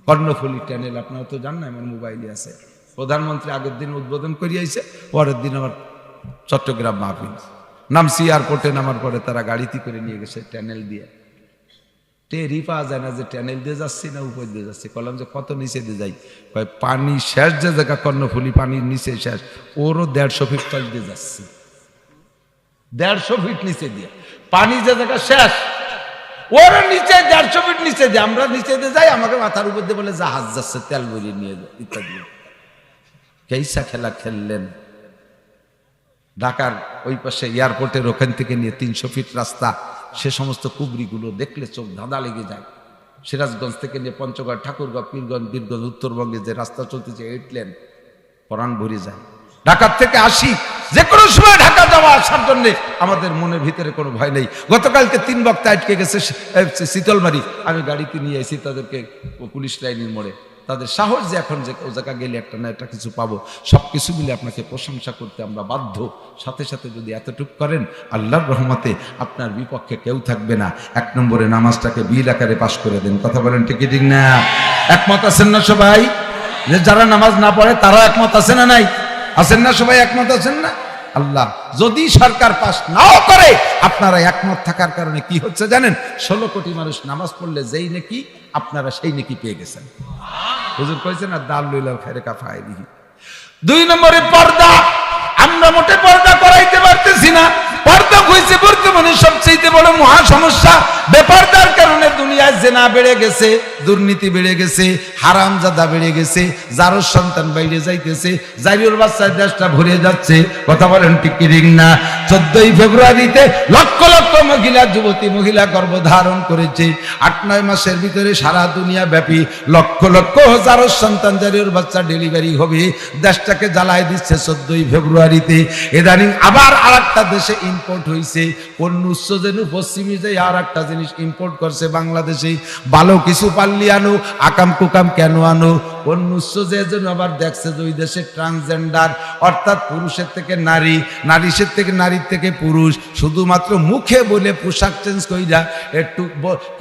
Karnaphuli tunnel আপনারা তো জান না, আমার মোবাইলে আছে। প্রধানমন্ত্রী আগের দিন উদ্বোধন করিয়েছে, পরের দিন আমার চট্টগ্রাম মাহফিল। নামছি এয়ারপোর্টে, নামার পরে তারা গাড়িতে করে নিয়ে গেছে টানেল দিয়ে। টেরই পাওয়া যায় না যে টানেল দিয়ে যাচ্ছি না উপর দিয়ে যাচ্ছি। বললাম যে কত নিচে দিয়ে যাই? পানি শেষ যে জায়গা কর্ণফুলী পানির নিচে শেষ, ওরও 150 ফিট তল দিয়ে যাচ্ছি। 150 ফিট নিচে দিয়ে পানি যে জায়গা শেষ, ওর নিচে 150 ফিট নিচে দিয়ে আমরা নিচে দিয়ে যাই। আমাকে মাথার উপর দিয়ে বলে জাহাজ যাচ্ছে, তেল ভরিয়ে নিয়ে যায় ইত্যাদি। কেইসা খেলা খেললেন। ঢাকার ওই পাশে এয়ারপোর্টের ওখান থেকে নিয়ে 300 ফিট রাস্তা, সে সমস্ত কুবরিগুলো দেখলে চোখ ধাঁধা লেগে যায়। সিরাজগঞ্জ থেকে নিয়ে পঞ্চগড়, ঠাকুরগাঁও, পীরগঞ্জ, বীরগঞ্জ, উত্তরবঙ্গে যে রাস্তা চলতেছে 8 লেন, পরাণ ভরে যায়। ঢাকার থেকে আসি, যে কোনো সময় ঢাকা যাওয়া আসার জন্য আমাদের মনের ভিতরে কোনো ভয় নেই। গতকালকে 3 বক্তা আটকে গেছে শীতলমারি, আমি গাড়িতে নিয়ে এসেছি তাদেরকে পুলিশ লাইনের মোড়ে। তাদের সাহস যে এখন যে ও জায়গা গেলে একটা না একটা কিছু পাবো, সব কিছু মিলে আপনাকে প্রশংসা করতে আমরা বাধ্য। সাথে সাথে যদি এতটুকু করেন, আল্লাহর রহমতে আপনার বিপক্ষে কেউ থাকবে না। 1 নম্বরে নামাজটাকে বিল আকারে পাশ করে দেন। কথা বলেন ঠিক ঠিক না? একমত আছেন না সবাই? যে যারা নামাজ না পড়ে তারা একমত আছে না নাই? আছেন না সবাই? একমত আছেন না? আল্লাহ যদি সরকার পাস নাও করে, আপনারা একমত থাকার কারণে কি হচ্ছে জানেন? 16 কোটি মানুষ নামাজ পড়লে যেই নাকি, আপনারা সেই নাকি পেয়ে গেছেন। হুজুর কইছেন না, দাল লইলাল খায়রে কাফায়দিহি। 2 নম্বরে পর্দা। আমরা মোটে পর্দা করাইতে পারতেছি না। পর্দা হইছে বর্তমানে সবচেয়ে বড় মহা সমস্যা। বেপর্দার কারণে দুনিয়ায় জেনা বেড়ে গেছে, দুর্নীতি বেড়ে গেছে, হারামজাদা বেড়ে গেছে, জারোর সন্তান বাইরে যাইতেছে, জারির বাচ্চার দেশটা ভরে যাচ্ছে। কথা বলেন ঠিক কি ঠিক না? 14ই ফেব্রুয়ারিতে লক্ষ লক্ষ মহিলা, যুবতী মহিলা গর্ভধারণ করেছে। 8-9 মাসের ভিতরে সারা দুনিয়া ব্যাপী লক্ষ লক্ষ জারোর সন্তান, জারির বাচ্চা ডেলিভারি হবে। দেশটাকে জ্বালায় দিচ্ছে 14ই ফেব্রুয়ারিতে। ইদানিং আবার আরেকটা দেশে ইম্পোর্ট হয়েছে। অন্য উচ্চ যেন পশ্চিমী যে আর একটা জিনিস ইম্পোর্ট করছে বাংলাদেশে। ভালো কিছু পাল্লি আনো, আকাম কুকাম কেন আনো? অন্য উচ্চ যে যেন আবার দেখছে যে ওই দেশে ট্রান্সজেন্ডার, অর্থাৎ পুরুষের থেকে নারী, নারীর থেকে নারীর থেকে পুরুষ, শুধুমাত্র মুখে বলে পোশাক চেঞ্জ কইরা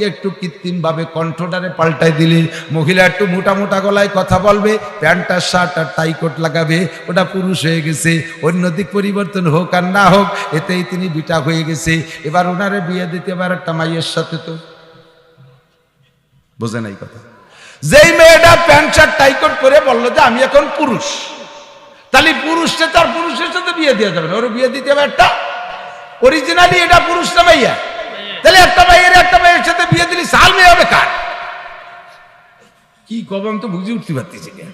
একটু কৃত্রিম ভাবে কণ্ঠটারে পাল্টাই দিলে, মহিলা একটু মোটা মোটা গলায় কথা বলবে, প্যান্ট আর শার্ট আর টাই কোট লাগাবে, ওটা পুরুষ হয়ে গেছে। অন্যদিক পরিবর্তন হোক আর না হোক, এতেই তিনি বিটা হয়ে গেছে। এবার ওনারে বিয়ে দিতে এবার একটা মাইয়ের সাথে, তো বোঝে নাই কথা। যেই মেয়েটা প্যান্ট শার্ট টাই কোট করে বললো যে আমি এখন পুরুষ, তাহলে পুরুষটা তার পুরুষের সাথে বিয়ে দেওয়া যাবে না, ওর বিয়ে দিতে হবে একটা অরিজিনালি এটা পুরুষ না মাইয়া। তাহলে একটা মাইয়ের সাথে বিয়ে দিলি সাল মেয়ে হবে কার? কি কব আমি তো বুঝে উঠতে পারতেছি না।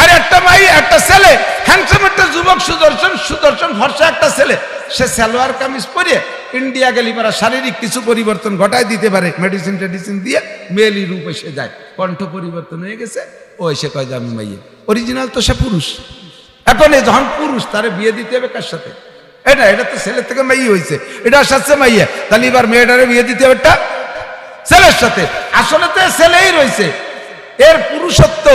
আর একটা মাই, একটা ছেলে, হ্যান্ডসাম একটা যুবক, সুদর্শন ভরসা একটা ছেলে, সে সালোয়ার কামিজ পরে ইন্ডিয়া গেলি পারা শারীরিক কিছু পরিবর্তন ঘটায় দিতে পারে, মেডিসিন টেডিসিন দিয়ে মেয়েলি রূপ এসে যায়, কণ্ঠ পরিবর্তন হয়ে গেছে, ও এসে কয় যে আমি মাইয়ে। অরিজিনাল তো সে পুরুষ। এখন যখন পুরুষ, তারে বিয়ে দিতে হবে কার সাথে? এটা তো ছেলের থেকে মাইয়ে হয়েছে, এটা সাথে মাইয়া, তাহলে এবার মেয়েটারে বিয়ে দিতে হবে একটা ছেলের সাথে। আসলে তো ছেলেই রয়েছে, এর পুরুষত্ব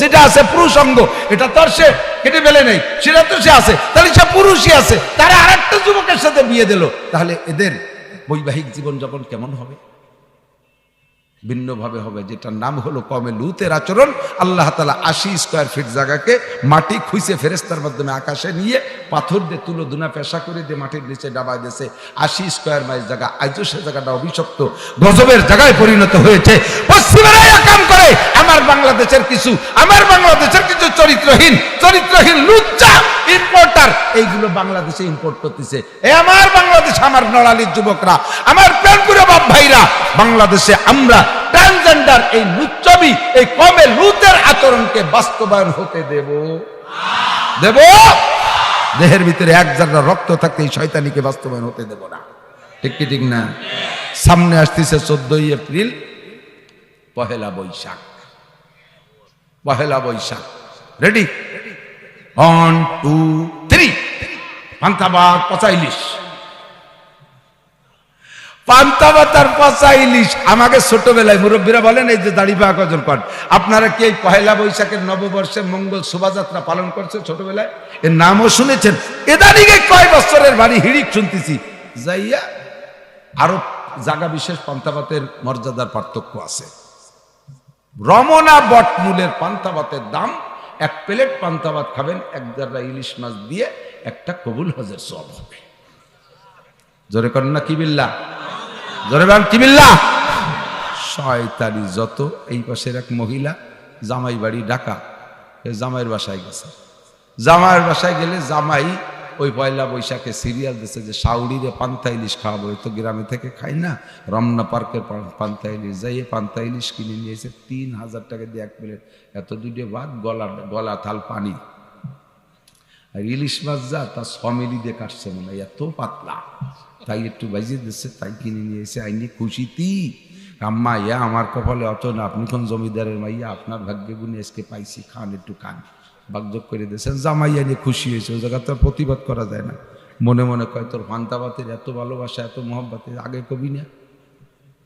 যেটা আছে, পুরুষ অঙ্গ, এটা তো আর সে কেটে ফেলে নেই, সেটা তো সে আছে, তাহলে সে পুরুষই আছে। তারা আরেকটা যুবকের সাথে বিয়ে দিল, তাহলে এদের বৈবাহিক জীবন যখন কেমন হবে? ভিন্নভাবে হবে, যেটার নাম হলো কমে লুতের আচরণ। আল্লাহ তাআলা 80 স্কয়ার ফিট জায়গাকে মাটি খুঁজে ফেরেশতার মাধ্যমে আকাশে নিয়ে পাথর দিয়ে তুলো দুনা পেশা করে দিয়ে মাটির নিচে ডাবায় দিয়েছে। 80 স্কয়ার মাইল জায়গা, আজও সে জায়গাটা অভিশপ্ত গজবের জায়গায় পরিণত হয়েছে। পশ্চিমেরাই কাম করে আমার বাংলাদেশের কিছু চরিত্রহীন লুচ্চা ইম্পোর্টার, এইগুলো বাংলাদেশে ইম্পোর্ট করতেছে। আমার বাংলাদেশ, আমার নড়ালির যুবকরা, আমার প্রাণপুরে বাপ ভাইরা, বাংলাদেশে আমরা ট্রান্সজেন্ডার এই লুচ্চবি, এই কমে লুতের আচরণকে বাস্তবায়ন হতে দেব। দেহের ভিতরে 1 জাররা রক্ত থাকতে এই শয়তানিকে বাস্তবায়ন হতে দেব না। ঠিক কি ঠিক না? সামনে আসতেছে 14ই এপ্রিল, পহেলা বৈশাখ। রেডি? 1 2 3 পান্তাভাত, পচা ইলিশ। পান্তাভাতার পচা ইলিশ আমাকে ছোটবেলায় মুরব্বীরা বলেন, এই যে দাড়ি পাকা কজন করেন, আপনারা কি এই পহেলা বৈশাখের নববর্ষে মঙ্গল শোভাযাত্রা পালন করছে ছোটবেলায়? এর নামও শুনেছেন? এদানিকে কয় বছরের বাড়ি হিড়িক শুনতেছি যাইয়া। আরো জায়গা বিশেষ পান্তাভাতের মর্যাদার পার্থক্য আছে। রমনা বটমূলের পান্তা ভাতের দাম, এক প্লেট পান্তা ভাত খাবেন, এক জাররা ইলিশ মাছ দিয়ে, একটা কবুল হজের সওয়াব হবে। জোরে করেন না কি বিল্লাহ, জোরে বলেন কি বিল্লাহ। শয়তানি যত। এই পাশের এক মহিলা, জামাই বাড়ি ঢাকা, জামাইয়ের বাসায় গেছে। জামাইয়ের বাসায় গেলে জামাই ওই পয়লা বৈশাখে সিরিয়াল দিচ্ছে যে সাউরিরে পান্তা ইলিশ খাওয়াবো, তো গ্রামে থেকে খাই না, রমনা পার্কের পান্তা ইলিশ, যাইয়ে পান্তা ইলিশ কিনে নিয়েছে 3000 টাকা দিয়ে এক প্লেট, এত দুটো ভাত, গলা থাল পানি। আর ইলিশ মাছ যা তা 6 মিলি দিয়ে কাটছে মনে হয়, এত পাতলা, তাই একটু বাজিয়ে দিচ্ছে, তাই কিনে নিয়েছে। আইনি খুশিতি আম্মা, ইয়া আমার কপালে অত না, আপনি কোন জমিদারের মাইয়া, আপনার ভাগ্যে গুণে আজকে পাইছি, খান একটু খান, বাগযোগ করে দিয়েছেন। জামাইয়া নিয়ে খুশি হয়েছে, ওই জায়গা তো প্রতিবাদ করা যায় না। মনে মনে কয়, তোর ফান্তাবাতের এত ভালোবাসা, এত মহব্বতের আগে কবি না,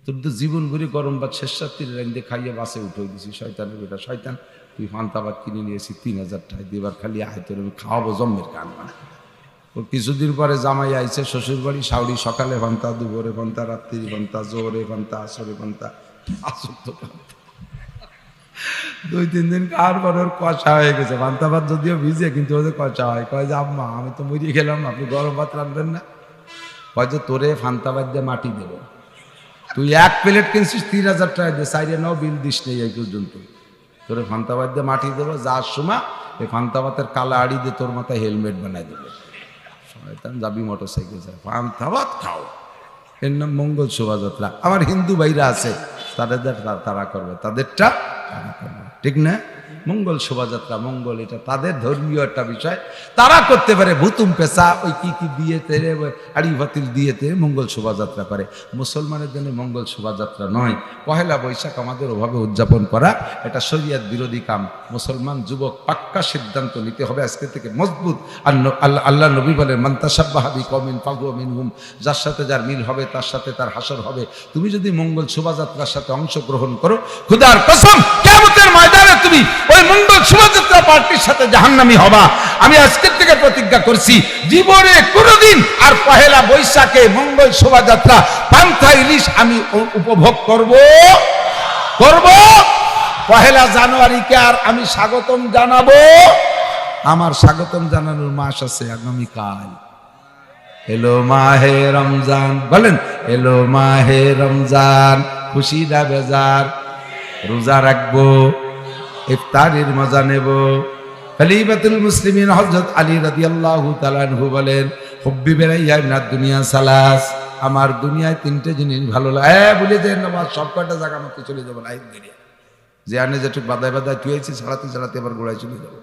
তোর তো জীবন ভরে গরম ভাত শেষ রাত্রির রাইন্দে খাইয়ে বাসে উঠে দিছি, শয়তানের বেটা শয়তান, তুই ফান্তাবাদ কিনে নিয়েছি 3000 টাকা দিবার, খালি আয় তোর আমি খাওয়াবো জম্মের কান। ও কিছুদিন পরে জামাই আইছে শ্বশুর বাড়ি, সাউরি সকালে ভান্তা, দুপুরে ভান্তা, রাত্রি ভান্তা, জোরে ভান্তা, আসরে ভান্তা, আসক্ত ভান্তা। 2-3 দিন খাওয়ার পর ওর কষা হয়ে গেছে, ভান্তা ভাত যদিও ভিজে, কিন্তু ওদের কষা হয়। কয় যে আম্মা, আমি তো মরিয়ে গেলাম, আপনি গরম ভাত রাখবেন না? কয় যে তোরে ফান্তা ভাত দিয়ে মাটি দেবো, তুই এক প্লেট কিনছিস 3000 টাকা দিয়ে, সাইডে নাও বিল দিস নেই এই পর্যন্ত, তোরে ফান্তা ভাত দিয়ে মাটি দেবো, যার সময় এই ফান্তা ভাতের কালা আড়ি দিয়ে তোর মাথায় হেলমেট বানাই দেবে। শয়তান যাবি মোটরসাইকেল চায়, পান্তা ভাত খাও, এর নাম মঙ্গল শোভাযাত্রা। আমার হিন্দু ভাইরা আছে, তাদের তারা করবে, তাদেরটা তারা করবে, ঠিক না? মঙ্গল শোভাযাত্রা, মঙ্গল এটা তাদের ধর্মীয় একটা বিষয়, তারা করতে পারে। ভুতুম পেশা ওই কি দিয়েতে, আড়ি বাতিল দিয়েতে মঙ্গল শোভাযাত্রা করে। মুসলমানের জন্য মঙ্গল শোভাযাত্রা নয়। পহেলা বৈশাখ আমাদের ওভাবে উদযাপন করা এটা শরিয়ত বিরোধী কাম। মুসলমান যুবক পাক্কা সিদ্ধান্ত নিতে হবে আজকে থেকে মজবুত। আল্লাহ নবী বলেন, মান তাশাব্বাহা বিকওমিন ফাহুয়া মিনহুম, যার সাথে যার মিল হবে তার সাথে তার হাসর হবে। তুমি যদি মঙ্গল শোভাযাত্রার সাথে অংশগ্রহণ করো, খোদার কসম কিয়ামতের ময়দানে তুমি ওই মঙ্গল শোভাযাত্রা পার্টির সাথে জাহান্নামী হবা। আমি আজকের থেকে প্রতিজ্ঞা করছি, জীবনে কোনোদিন আর পহেলা বৈশাখে মঙ্গল শোভাযাত্রা পান্তা ইলিশ আমি উপভোগ করব। পহেলা জানুয়ারিকে আর আমি স্বাগতম জানাবো। আমার স্বাগতম জানানোর মাস আছে আগামীকাল। এলো মাহে রমজান, বলেন এলো মাহে রমজান, খুশি না বেজার, রোজা রাখবো, ইফতারির মজা নেব। খলিফাতুল মুসলিমিন হযরত আলী রাদিয়াল্লাহু তাআলা আনহু বলেন, হুব্বি বেলাইয়া মিনাদ দুনিয়া সালাস, আমার দুনিয়ায় 3টে জিনিস ভালো লাগে। বলে যে নামাজ সব কয়টা জায়গা মতো চলে যাবো লাইন দিয়ে, যে আনে যেটুক বাদায় বাদায় তুইছি, ছাড়াতে আবার গোড়ায় চলে যাবো,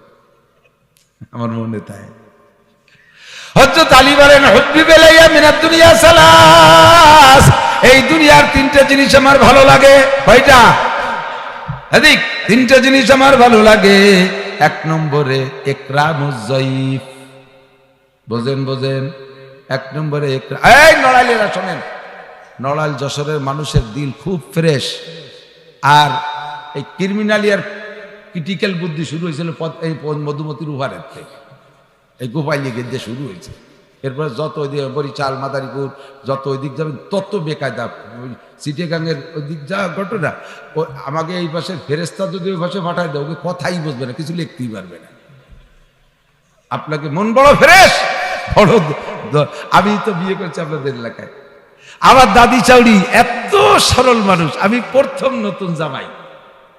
আমার মনে তাই। হযরত আলী বলেন, হুব্বি বেলাইয়া মিনাদ দুনিয়া সালাস, এই দুনিয়ার 3টে জিনিস আমার ভালো লাগে। কয়টা? এদিক 3টে জিনিস আমার ভালো লাগে। 1 নম্বরে ইকরামুজ যায়িফ, বোঝেন 1 নম্বরে এই নড়াইলেরা শোনেন, নড়াইল যশোরের মানুষের দিল খুব ফ্রেশ। আর এই ক্রিমিনালিয়ার ক্রিটিক্যাল বুদ্ধি শুরু হয়েছিল এই মধুমতির উহারের থেকে, এই গোপাইলি গেদ্দে শুরু হয়েছে। এরপরে যত ওই দিকে বরিশাল, মাদারীপুর, যত ওই দিক যাবেন তত বেকায়দা। চিটেগাঙ্গের ওই দিক যা ঘটনা, ও আমাকে এই পাশে ফেরেস্তা যদি ওই পাশে পাঠায় দেয়, ওকে কথাই বুঝবে না, কিছু লিখতেই পারবে না। আপনাকে মন বড় ফ্রেশ, আমি তো বিয়ে করছি আপনাদের এলাকায়, আমার দাদি চাউড়ি এত সরল মানুষ। আমি প্রথম নতুন জামাই,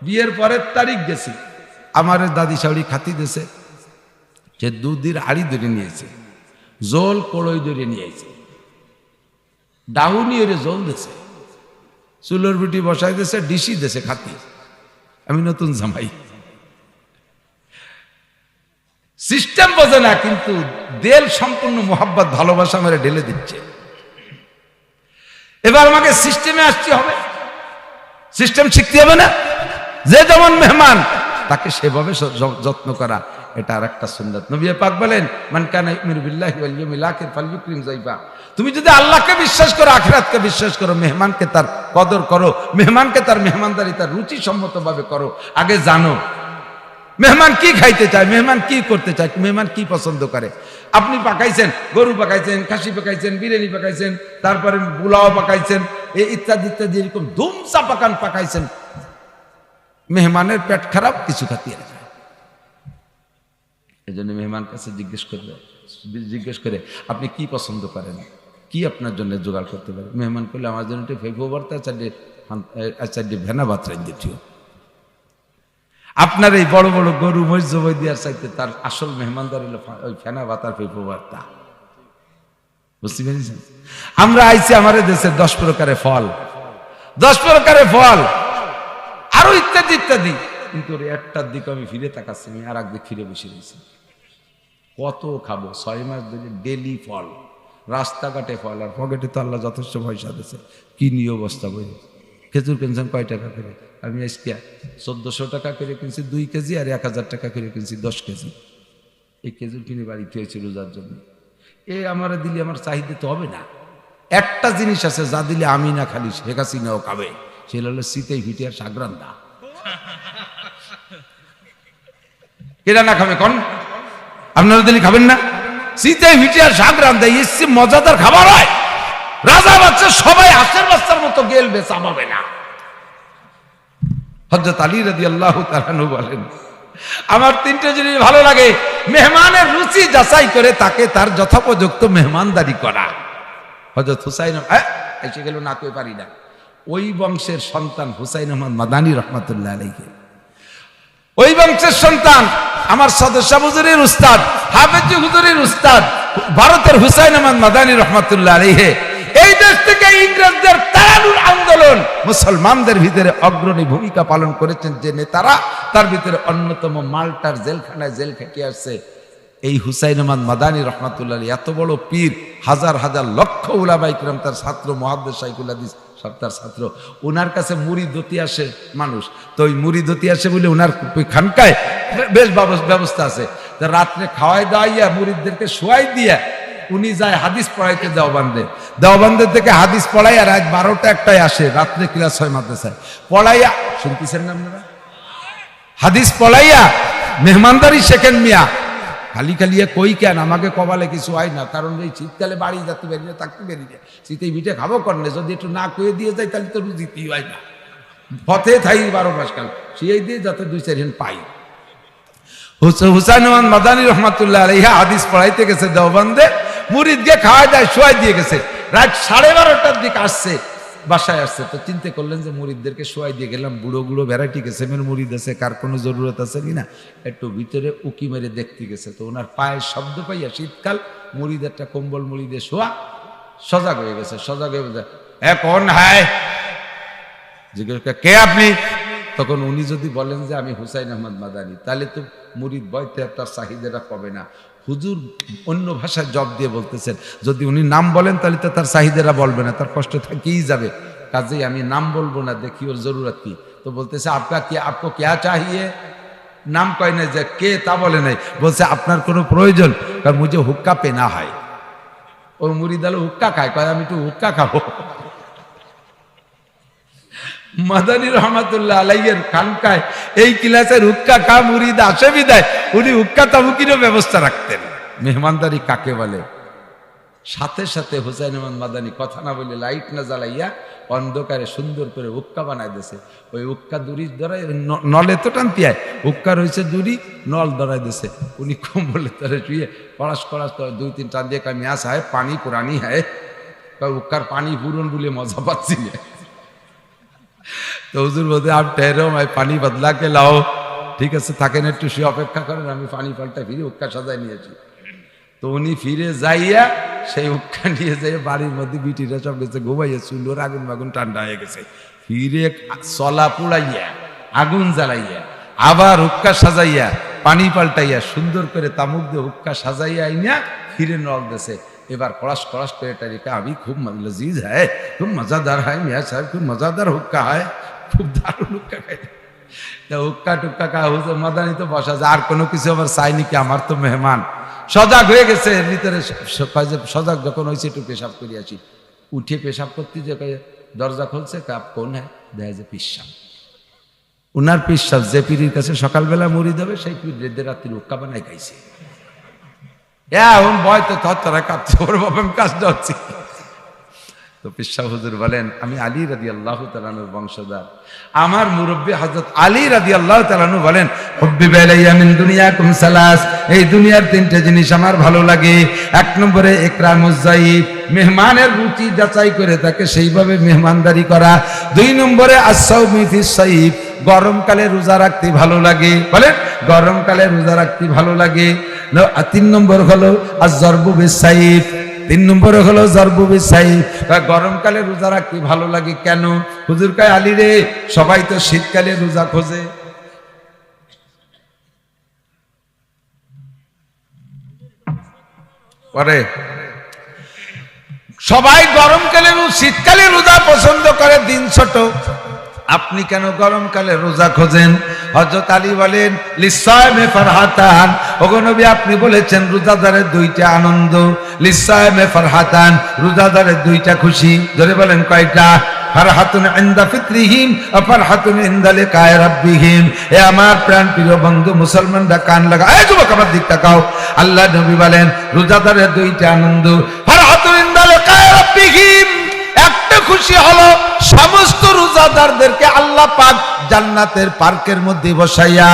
বিয়ের পরের তারিখ গেছি, আমার দাদি চাউড়ি খাতি দেশে, সে দুধের হাড়ি ধরে নিয়েছে, জল কড়ই ধরে নিয়েছে, ডাউনি ওরে জল দেছে, চুলোর বিটি বসাই দেছে, ডিসি দেছে খাতি। আমি নতুন জামাই, সিস্টেম বোঝে না, কিন্তু দেল সম্পূর্ণ মোহাব্বত ভালোবাসা আমার ঢেলে দিচ্ছে। এবার আমাকে সিস্টেমে আসতে হবে, সিস্টেম শিখতে হবে না। যে যেমন মেহমান তাকে সেভাবে যত্ন করা, এটা আর একটা সুন্নাত। নবী পাক বলেন, মান কানা ইউমিনু বিল্লাহি ওয়াল ইয়াউমিল আখির ফালইউকরিম যায়ফা। তুমি যদি আল্লাহকে বিশ্বাস করো, আখিরাতকে বিশ্বাস করো, মেহমানকে তার কদর করো, মেহমানকে তার মেহমানদারি তার রুচি সম্মতভাবে করো। আগে জানো মেহমান কি খাইতে চায়, মেহমান কি করতে চায়, মেহমান কি পছন্দ করে। আপনি পাকাইছেন, গরু পাকাইছেন, খাসি পাকাইছেন, বিরিয়ানি পাকাইছেন, তারপরে পোলাও পাকাইছেন, ইত্যাদি ইত্যাদি, এরকম ধুমসা পাকাইছেন, মেহমানের পেট খারাপ, কিছু খাতিয়ে যায়। এই জন্য মেহমান কাছে জিজ্ঞেস করে আপনি কি পছন্দ করেন, কি আপনার জন্য জোগাড় করতে পারে। মেহমান করলে আমার জন্য একটু ফেফো ভর্তা, চারটে ভেনা ভাত রাঁধে দিও। আপনার এই বড় বড় গরু মহিষ জবাই দেওয়ার চাইতে তার আসল মেহমানদার হলো ওই ফেনা ভাত আর ফেফো ভর্তা। বুঝতে পেরেছেন? আমরা আইছি আমাদের দেশে 10 প্রকারের ফল, 10 প্রকারের ফল, আরো ইত্যাদি ইত্যাদি, কিন্তু একটার দিকে আমি ফিরে তাকাচ্ছি, আমি আর একদিক ফিরে বসে রয়েছি। কত খাবো? 6 মাস ধরে ডেলি ফল, রাস্তাঘাটে ফল, আর পকেটে তো আল্লাহ যথেষ্ট পয়সা দিয়েছে, কি নিয়ে অবস্থা বই। খেজুর কিনছেন কয় টাকা করে? আমি আজকে 1400 টাকা করে কিনছি 2 কেজি, আর 1000 টাকা করে কিনছি 10 কেজি। এই খেজুর কিনে বাড়িতে হয়েছে রোজার জন্য। আমার দিলে আমার চাহিদা তো হবে না। একটা জিনিস আছে যা দিলে আমি না খালি শেখ হাসিনাও খাবে, সেটা হলো শীতেই ভিটে আর শাকরান্দা। কেনা না খাবে কোন? আপনারা দিলে খাবেন না? শীতেই ভিটে আর শাকরান্দা এসে মজাদার খাবার হয়। রাজা বাচ্চা সবাই হাঁসের বাচ্চার মতো গেলবে, চাপাবে না। হযরত আলী রাদিয়াল্লাহু তাআলা আনহু বলেন, আমার 3টে জিনিস ভালো লাগে। মেহমানের রুচি যাচাই করে তাকে তার যথোপযুক্ত মেহমানদারি করা। হযরত হুসাইন এসে গেল, না কই পারি না। ওই বংশের সন্তান হুসাইন আহমদ মাদানী রহমাতুল্লাহ আলাইহি, ওই বংশের সন্তান আমার সদস্য হুজুরের উস্তাদ, হাফেজ হুজুরের উস্তাদ, ভারতের হুসাইন আহমদ মাদানী রহমাতুল্লাহ আলাইহি এই দেশ থেকে ইংরেজদের তাড়ানোর আন্দোলন মুসলমানদের ভিতরে অগ্রণী ভূমিকা পালন করেছেন যে নেতারা, তার ভিতরে অন্যতম মাল্টার জেলখানায় জেল খেটে আসছে এই হুসাইন আহমদ মাদানী রহমাতুল্লাহ আলাইহি। এত বড় পীর, হাজার হাজার লক্ষ উলামায়ে কিরাম তার ছাত্র, মুহাদ্দিস শাইখুল হাদিস সব তার ছাত্র। ওনার কাছে মুরিদ হতে আসে মানুষ, তো ওই মুরিদ হতে আসে বলে ওনার খানকায় বেশ ব্যবস্থা আছে। রাত্রে খাওয়াই দাওয়াইয়া মুরিদদেরকে শোয়াই দিয়া উনি যায় হাদিস পড়াইতে দেওবন্দে থেকে হাদিস পড়াইয়া রাত 12টা-1টায় আসে, রাত্রে ক্লাস হয় মাদ্রাসায়, পড়াইয়া শুনতেছেন না আপনারা? হাদিস পড়াইয়া মেহমানদারি শেখেন মিয়া। খালি খালিয়া কই কেন, আমাকে কপালে কিছু হয় না, কারণ এই শীতকালে বাড়ি যাতে বেরিয়ে থাকতে বেরিয়ে শীতে ভিটে খাবো করলে, যদি একটু না কয়ে দিয়ে যায় তাহলে তো রুজিতেই হয় না। পথে থাই 12 মাস কাল সেই দিয়ে যাতে 2-4 দিন পাই। হুসাইন আহমদ মাদানী রহমাতুল্লাহ আলাইহি হাদিস পড়াইতে গেছে দেওবন্দে, মুরিদকে খাওয়াই দেয়, শোয়াই দিয়ে গেছে। রাত 12:30টার দিকে আসছে, বাসায় আসছে, তো চিন্তা করলেন যে মুরিদদেরকে শোয়াই দিয়ে গেলাম, বুড়ো ভ্যারাইটি কিসেমের মুরিদ আছে, কার কোনো জরুরত আছে কিনা একটু ভিতরে উকি মেরে দেখতে গেছে। তো ওনার পায়ের শব্দ পাইয়া শীতকাল, মুরিদ একটা কম্বল মুড়িদে শোয়া, সজাগ হয়ে গেছে। সজাগ হয়ে গেছে, কোন হায়, জিজ্ঞেস কে আপনি? তখন উনি যদি বলেন যে আমি হুসাইন আহমদ মাদানী, তাহলে তো মুরিদ বয়তে তার চাহিদাটা পাবে না। হুজুর অন্য ভাষায় জব দিয়ে বলতেছেন, যদি উনি নাম বলেন তাহলে তো তার চাহিদাটা বলবে না, তার কষ্ট থেকেই যাবে। কাজেই আমি নাম বলবো না, দেখি ওর জরুরত কি। তো বলতেছে আপকো ক্যা চাহিয়ে, নাম কয় না যে কে তা বলে নাই, বলছে আপনার কোনো প্রয়োজন, কারণ মুঝে হুক্কা পেনা হয়। ওই মুরিদ আলো হুক্কা খায়, কয় আমি একটু হুক্কা খাবো। মাদানী রহমাতুল্লাহ আলাইহির খানকায় এই ক্লাসের হুক্কা খা মুরিদ আসে বিদায় উনি হুক্কা তাবুকিরও ব্যবস্থা রাখতেন। মেহমানদারি কাকে বলে? সাথে সাথে হুসাইন আহমদ মাদানী কথা না বলে লাইট না জ্বালাইয়া অন্ধকারে সুন্দর করে হুক্কা বানাই দিয়েছে। ওই হুক্কা দড়ি ধরাই নলে তো টানতি হয়, হুক্কা রয়েছে দড়ি, নল ধরাই দিয়েছে। উনি কম্বলে তারে শুয়ে কড়াস 2-3 টান দিয়ে কামি আসা হয়, পানি পুরানি হয়, হুক্কার পানি পুরন বলে মজা পাচ্ছি না। তো হুজুর বলতে আপ ঠেরো, ভাই পানি বদলা কে লাও। ঠিক আছে, থাকেন একটু শুয়ে অপেক্ষা করেন, আমি পানি পাল্টা ফিরে হুক্কা সাজায় নিয়েছি। তো উনি ফিরে যাইয়া সেই হুক্কা নিয়ে যাই বাড়ির মধ্যে, বিটিরা সব গেছে ঘুমাইয়া, চুলোর আগুন বাগুন ঠান্ডা হয়ে গেছে, ফিরে চলা পুড়াইয়া আগুন জ্বালাইয়া আবার হুক্কা সাজাইয়া পানি পাল্টাইয়া সুন্দর করে তামুক দিয়ে হুক্কা সাজাইয়া আইনা ফিরে নল দেশে। এবার কড়াস করে তারিকা আমি খুব লজিজ হয়, খুব মজাদার হয় মিয়া সাহেব, খুব মজাদার হুক্কা হয়, খুব দারুণ হুক্কা খাই। হুক্কা টুক্কা খা হুজুর মাদানী তো বসা যায়, আর কোনো কিছু আবার চাইনি কি, আমার তো মেহমান। সজাগ হয়ে গেছে এর ভিতরে, সজাগ যখন হয়েছে একটু পেশাব করে আসি। উঠে পেশাব করতে যে দরজা খুলছে, কাপ কোন হ্যাঁ, দেখা যায় পিসাব। উনার পিসাব যে পীরের কাছে সকালবেলা মুড়ি দেবে, সেই পীর রাত্রির হুক্কা বানাই খাইছে। এখন ভয় তো থরথরা কাঁপছে, ওর বাবা আমি কাজটা হচ্ছে। তো পিসা হুজুর বলেন, আমি আলী রাদিয়াল্লাহু তাআলা আনহুর বংশধর। আমার মুরব্বী হযরত আলী রাদিয়াল্লাহু তাআলা আনহু বলেন, হুব্বিবা ইলাইয়া মিন দুনিয়াকুম সালাস, এই দুনিয়ার তিনটে জিনিস আমার ভালো লাগে। এক নম্বরে ইকরামুজ যায়িফ, মেহমানের রুচি যাচাই করে তাকে সেইভাবে মেহমানদারি করা। দুই নম্বরে আস-সাওমি ফিস সাইফ, গরমকালে রোজা রাখতে ভালো লাগে। বলেন গরমকালে রোজা রাখতে ভালো লাগে। তিন নম্বর হলো আজ-জরবু বিস-সাইফ, তিন নম্বর হলো জরবু বিস-সাইফ, গরমকালে রোজা রাখতে ভালো লাগে। কেন? হুজুর কয়, আলী রে, সবাই তো শীতকালে রোজা খোঁজে, পরে সবাই গরমকালে শীতকালে রোজা পছন্দ করে, দিন ছোট, আপনি কেন গরমকালে রোজা খোঁজেন? হযরত আলী বলেন, লিসাইমে ফারহাতান, ওগো নবী আপনি বলেছেন রোজাদারের দুইটা আনন্দ, লিসাইমে ফারহাতান, রোজাদারের দুইটা খুশি। ধরে বলেন কয়টা? ফারহাতুন ইনদা ফিত্রিহিম ওয়া ফারহাতুন ইনদা লিকায়ে রাব্বিহিম। এ আমার প্রাণ প্রিয় বন্ধু মুসলমানরা কান লাগা, এই যুবক আমার দিক তাকাও। আল্লাহ নবী বলেন রোজাদারের দুইটা আনন্দ, ফারহাতুন ইনদা লিকায়ে রাব্বিহিম, একটা খুশি হলো সমস্ত রোজাদারদেরকে আল্লাহ পাক জান্নাতের পার্কের মধ্যে বসাইয়া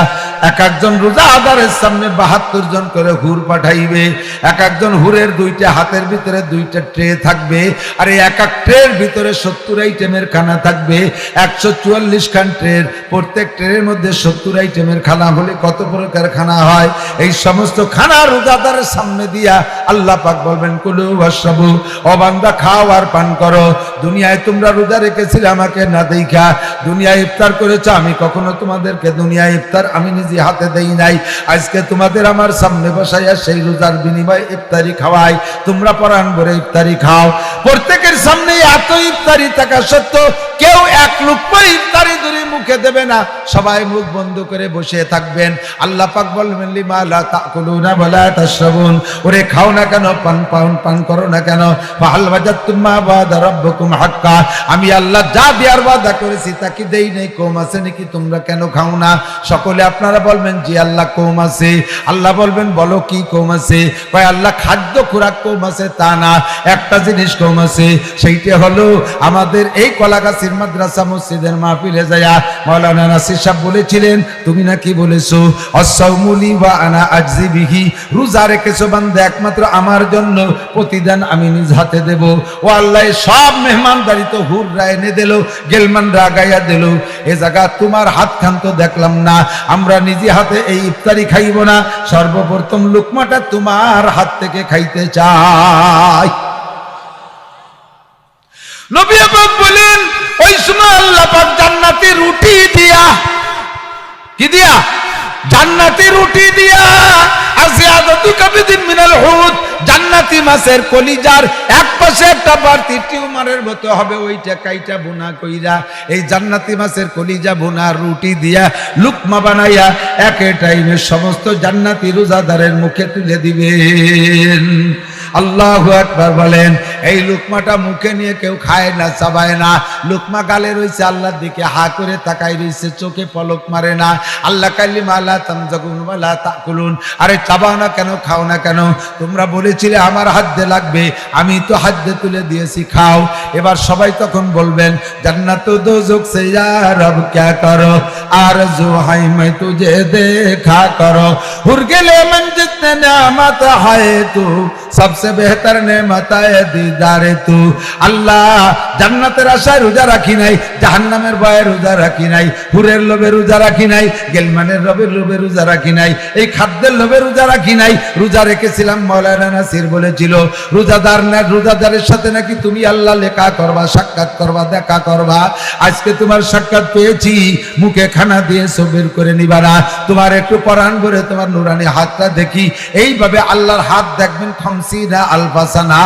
এক একজন রোজাদারের সামনে 72 জন করে হুর পাঠাইবে। এক একজন হুরের দুইটা হাতের ভিতরে দুইটা ট্রে থাকবে, আর এই এক এক ট্রের ভিতরে 70 আইটেমের খানা থাকবে। 144 খান ট্রের, প্রত্যেক ট্রের মধ্যে 70 আইটেমের খানা হলে কত প্রকার খানা হয়? এই সমস্ত খানা রোজাদারের সামনে দিয়া আল্লাহ পাক বলবেন, কুলু ওয়াশরাবু, ও বান্দা খাও আর পান করো। দুনিয়ায় তোমরা রোজা রেখেছিলে আমাকে না দেখা, দুনিয়ায় ইফতার করেছো, আমি কখনো তোমাদেরকে দুনিয়ায় ইফতার আমি নিজে হাতে দেই নাই। আজকে তোমাদের আমার সামনে বসাইয়া সেই রোজার বিনিময়ে ইফতারি খাওয়াই, তোমরা পরাণ ভরে ইফতারি খাও। প্রত্যেকের সামনে এত ইফতারি থাকা সত্ত্বেও কেউ এক লুকমা ইফতারি ধরে মুখে দেবে না, সবাই মুখ বন্ধ করে বসে থাকবেন। আল্লাহ পাক বলবেন, লিমা লা তাকুলুনা ওয়া লা তাশরাবুন, ওরে খাও না কেন, পান করো না কেন? ফাহাল ওয়াজাদতুম মা ওয়াদা রাব্বুকুম হাক্কা, আমি আল্লাহ যা দেওয়ার ওয়াদা করেছি তা কি দেই নাই? কম আছে নাকি? তোমরা কেন খাও না? সকলে আপনারা বলবেন, জি আল্লাহ কম আছে। আল্লাহ বলবেন, বলো কি কম আছে? কয় আল্লাহ খাদ্য খোরাক কম আছে তা না, একটা জিনিস কম আছে, সেইটা হলো আমাদের এই কলাগাছির মাদ্রাসা মসজিদের মাহফিলে যায়া মাওলানা নাসির সাহেব বলেছিলেন, তুমি নাকি বলেছো আস-সাওমুলি ওয়া আনা আজজি বিহি, রোজা রেখেছো বান্দা একমাত্র আমার জন্য, প্রতিদান আমি নিজ হাতে দেব। ও আল্লাহ, সব মেহমানদারি তো হুররা এনে দিল, গেলমানরা গাইয়া দিল, এ জায়গা তোমার হাত খান তো দেখলাম না, আমরা নিজে হাতে এই ইফতারি খাইব না, সর্বপ্রথম লুকমাটা তোমার হাত থেকে খাইতে চাই। নবী পাক বলেন, ওই সময় আল্লাহ পাক জান্নাতি রুটি দিয়া, কি দিয়া? জান্নাতি রুটি দিয়া, আজিয়াদাতু কাবিদিন মিনাল হুদ, জান্নাতি মাছের কলিজার এক পাশে একটা বাড়তি টিউমারের মতো হবে, ওইটা কাইটা বোনা কইরা এই জান্নাতি মাছের কলিজা বোনা রুটি দিয়া লুকমা বানাইয়া একে টাইমে সমস্ত জান্নাতি রোজাদারের মুখে তুলে দিবেন। আল্লাহু আকবার বলেন। এই লুকমাটা মুখে নিয়ে কেউ খায় না, চাবায় না, লুকমা গালে রয়েছে, আল্লাহর দিকে হা করে তাকাই রয়েছে, চোখে পলক মারে না। আল্লাহ কাল্লিমা লা তামজাকুন ওয়া লা তাকুলুন, আরে চাবাও না কেন, খাও না কেন? তোমরা বলেছিলে আমার হাত দিয়ে লাগবে, আমি তো হাত দিয়ে তুলে দিয়েছি, খাও। এবার সবাই তখন বলবেন, জান্নাত দোজক সে ইয়া রব क्या करो, आरज़ू है मैं तुझे देखा करो, हुर गले मन जितने नेमत है तू, सबसे बेहतर नेमत है दीदारे तू। আল্লাহ, জান্নাতের আশায় রোজা রাখি নাই, জাহান্নামের ভয়ে রোজা রাখি নাই, হুরের লোভে রোজা রাখি নাই, গেলমানের লোভে রোজা রাখি নাই, এই খাদ্যের লোভে রোজা রাখি নাই, রোজা রেখেছিলাম। মাওলানা নাসির বলেছিল, রোজাদারের সাথে নাকি তুমি আল্লাহ লেখা করবা, সাক্ষাৎ করবা, দেখা করবা। আজকে তোমার সাক্ষাৎ পেয়েছি, মুখে খানা দিয়ে বের করে নিবা না, তোমার একটু পরাণ ভরে তোমার নুরানি হাতটা দেখি। এইভাবে আল্লাহর হাত দেখবেন 50 আলফা সানা,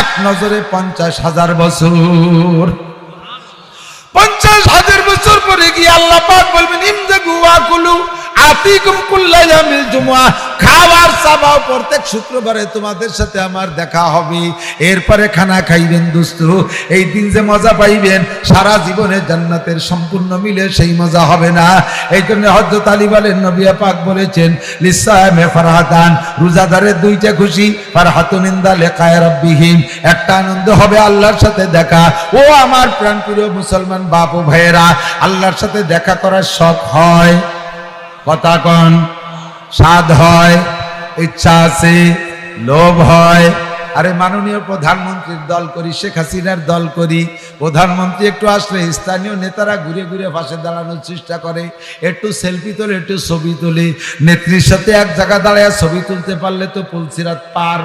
এক নজরে 50,000 বছর। 50,000 বছর পরে গিয়ে আল্লাহ পাক বলবেন, ইমজাগু ওয়া কুলু আতিকুম কুল্লা ইয়াউমিল জুমআহ, খাবার চাবাও প্রত্যেক শুক্রবারে তোমাদের সাথে আমার দেখা হবে, এরপরে খানা খাইবেন দোস্ত। এই দিন যে মজা পাইবেন সারা জীবনে জান্নাতের সম্পূর্ণ মিলে সেই মজা হবে না। এই জন্য হযরত আলী বলেন, নবী পাক বলেছেন লিসামে ফারহাতান, রোজাদারের দুইটা খুশি, ফারহাতুন ইনদা লিকায়ে রাব্বিহিম, একটা আনন্দ হবে আল্লাহর সাথে দেখা। ও আমার প্রাণপ্রিয় মুসলমান বাপ ও ভাইয়েরা, আল্লাহর সাথে দেখা করার শখ হয়, কথা কন, স্বাদ হয়, ইচ্ছা আছে, লোভ হয়। আরে মাননীয় প্রধানমন্ত্রীর দল করি, শেখ হাসিনার দল করি, প্রধানমন্ত্রী একটু আসলে স্থানীয় নেতারা ঘুরে ঘুরে পাশে দাঁড়ানোর চেষ্টা করে, একটু সেলফি তোলে, একটু ছবি তোলে। নেত্রীর সাথে এক জায়গা দাঁড়ায় ছবি তুলতে পারলে তো পুলসিরাত পার।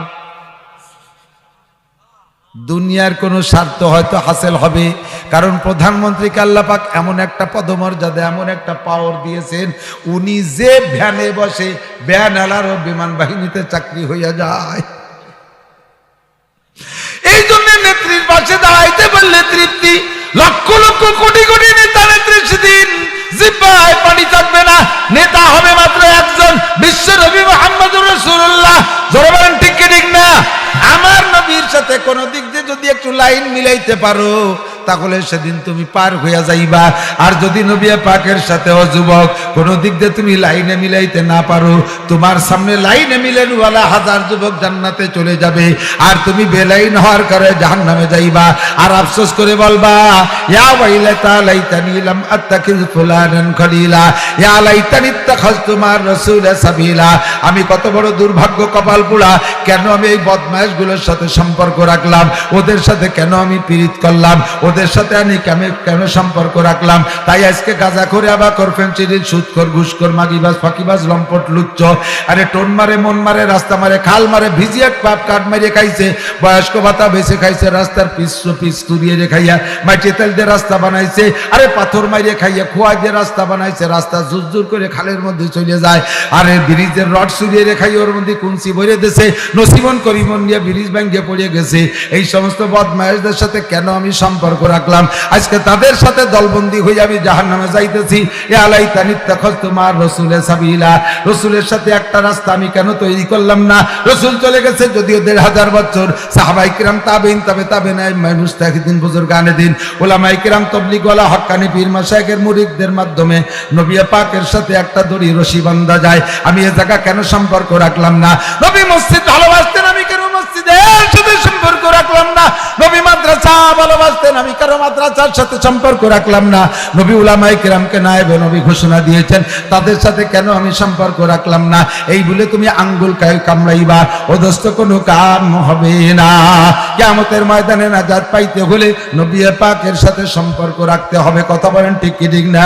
দুনিয়ার কোনো স্বার্থ হয়তো হাসিল হবে, কারণ প্রধানমন্ত্রীকে আল্লাহ পাক এমন একটা পদমর্যাদা, এমন একটা পাওয়ার দিয়েছেন, উনি যে ভ্যানে বসে ভ্যান আলারও বিমান বাহিনীতে চাকরি হইয়া যায়। এই জন্য নেত্রীর পাশে দাঁড়াইতে পারলে তৃপ্তি। লক্ষ লক্ষ কোটি কোটি নেতা নেত্রী সেদিন জিহ্বায় পানি থাকবে না, নেতা হবে মাত্র একজন, বিশ্ব নবী মুহাম্মদুর রাসূলুল্লাহ। জোরে বলেন ঠিক কি ঠিক না? আমার নবীর সাথে কোন দিক দিয়ে যদি একটু লাইন মিলাইতে পারো তাহলে সেদিন তুমি পার হইয়া যাইবা। আর যদি নবী পাকের সাথে ও যুবক কোন দিক দিয়ে তুমি লাইনে মিলাইতে না পারো, তোমার সামনে লাইনে মিলেন ওয়ালা হাজার যুবক জান্নাতে চলে যাবে, আর তুমি বেলাইন হওয়ার কারণে জাহান্নামে যাইবা। আর আফসোস করে বলবা, ইয়া ওয়াইলাতা লাইতানি লাম আত্তাখিজ ফুলানান খলিলা, ইয়া লাইতানি ইত্তাখাযতু মা'আর রাসূলি সাবিলা। আমি কত বড় দুর্ভাগ্য কপাল পোড়া, কেন আমি এই বদমাইশগুলোর সাথে সম্পর্ক রাখলাম, ওদের সাথে কেন আমি পীড়িত করলাম, ওদের সাথে আমি কেন সম্পর্ক রাখলাম। তাই আজকে গাঁজা করে আবার করফেন চিরিল সুদখোর ঘুষখোর মাগিবাজ ফাঁকিবাজ লম্পট লুচ্চ, আরে টোন মারে মন মারে রাস্তা মারে খাল মারে ভিজিয়ে পাপ কাঠ মারিয়ে খাইছে, বয়স্ক ভাতা বেছে খাইছে, রাস্তার পিস তুরিয়ে খাইয়া মাটি তেল দিয়ে রাস্তা বানাইছে, আরে পাথর মারিয়ে খাইয়া খোয়া দিয়ে রাস্তা বানাইছে, রাস্তা জুরজুর করে খালের মধ্যে চলে যায়, আরে ব্রিজের রড সুরিয়ে খাইয়ে ওর মধ্যে কুঞ্চি ভরে দিয়েছে, নসিবন করিমন নিয়ে ব্রিজ ভেঙে পড়ে গেছে। এই সমস্ত বদমাইশদের সাথে কেন আমি সম্পর্ক রাখলাম? আজকে তাদের সাথে দলবন্দি হয়ে আমি জাহান্নামে যাইতেছি। ইয়া লাইতানি ইত্তাখাযতু মা'আর রাসূলি সাবিলা, রাসূলের সাথে একটা রাস্তা আমি কেন তৈরি করলাম না? রাসূল চলে গেছে যদিও ১৫০০ বছর, সাহাবায়ে কিরাম তাবেঈন তাবেঈন মুস্তাহিদিন বুজুর্গানে দিন উলামায়ে কিরাম তাবলীগ ওয়ালা হক্কানি পীর মাশায়েখের মুরিদদের মাধ্যমে নবী পাকের সাথে একটা দড়ি রশি বাঁধা যায়। আমি এই জায়গা কেন সম্পর্ক রাখলাম না? নবী মসজিদ ভালোবাসতেন, আমি কেন মসজিদের সাথে সম্পর্ক রাখলাম না? নবী মাদ্রাসা ভালোবাসতেন, আমি কেন মাদ্রাসার সাথে সম্পর্ক রাখলাম না? নবী উলামায়ে কিরামকে নায়েবে নবী ঘোষণা দিয়েছেন, তাদের সাথে কেন আমি সম্পর্ক রাখলাম না? এই বলে তুমি আঙ্গুল কামড়াইবা, ওদস্ত কোনো কাম হবে না। কিয়ামতের ময়দানে নাজাত পাইতে হলে নবী পাকের সাথে সম্পর্ক রাখতে হবে। কথা বলেন ঠিক কি ঠিক না?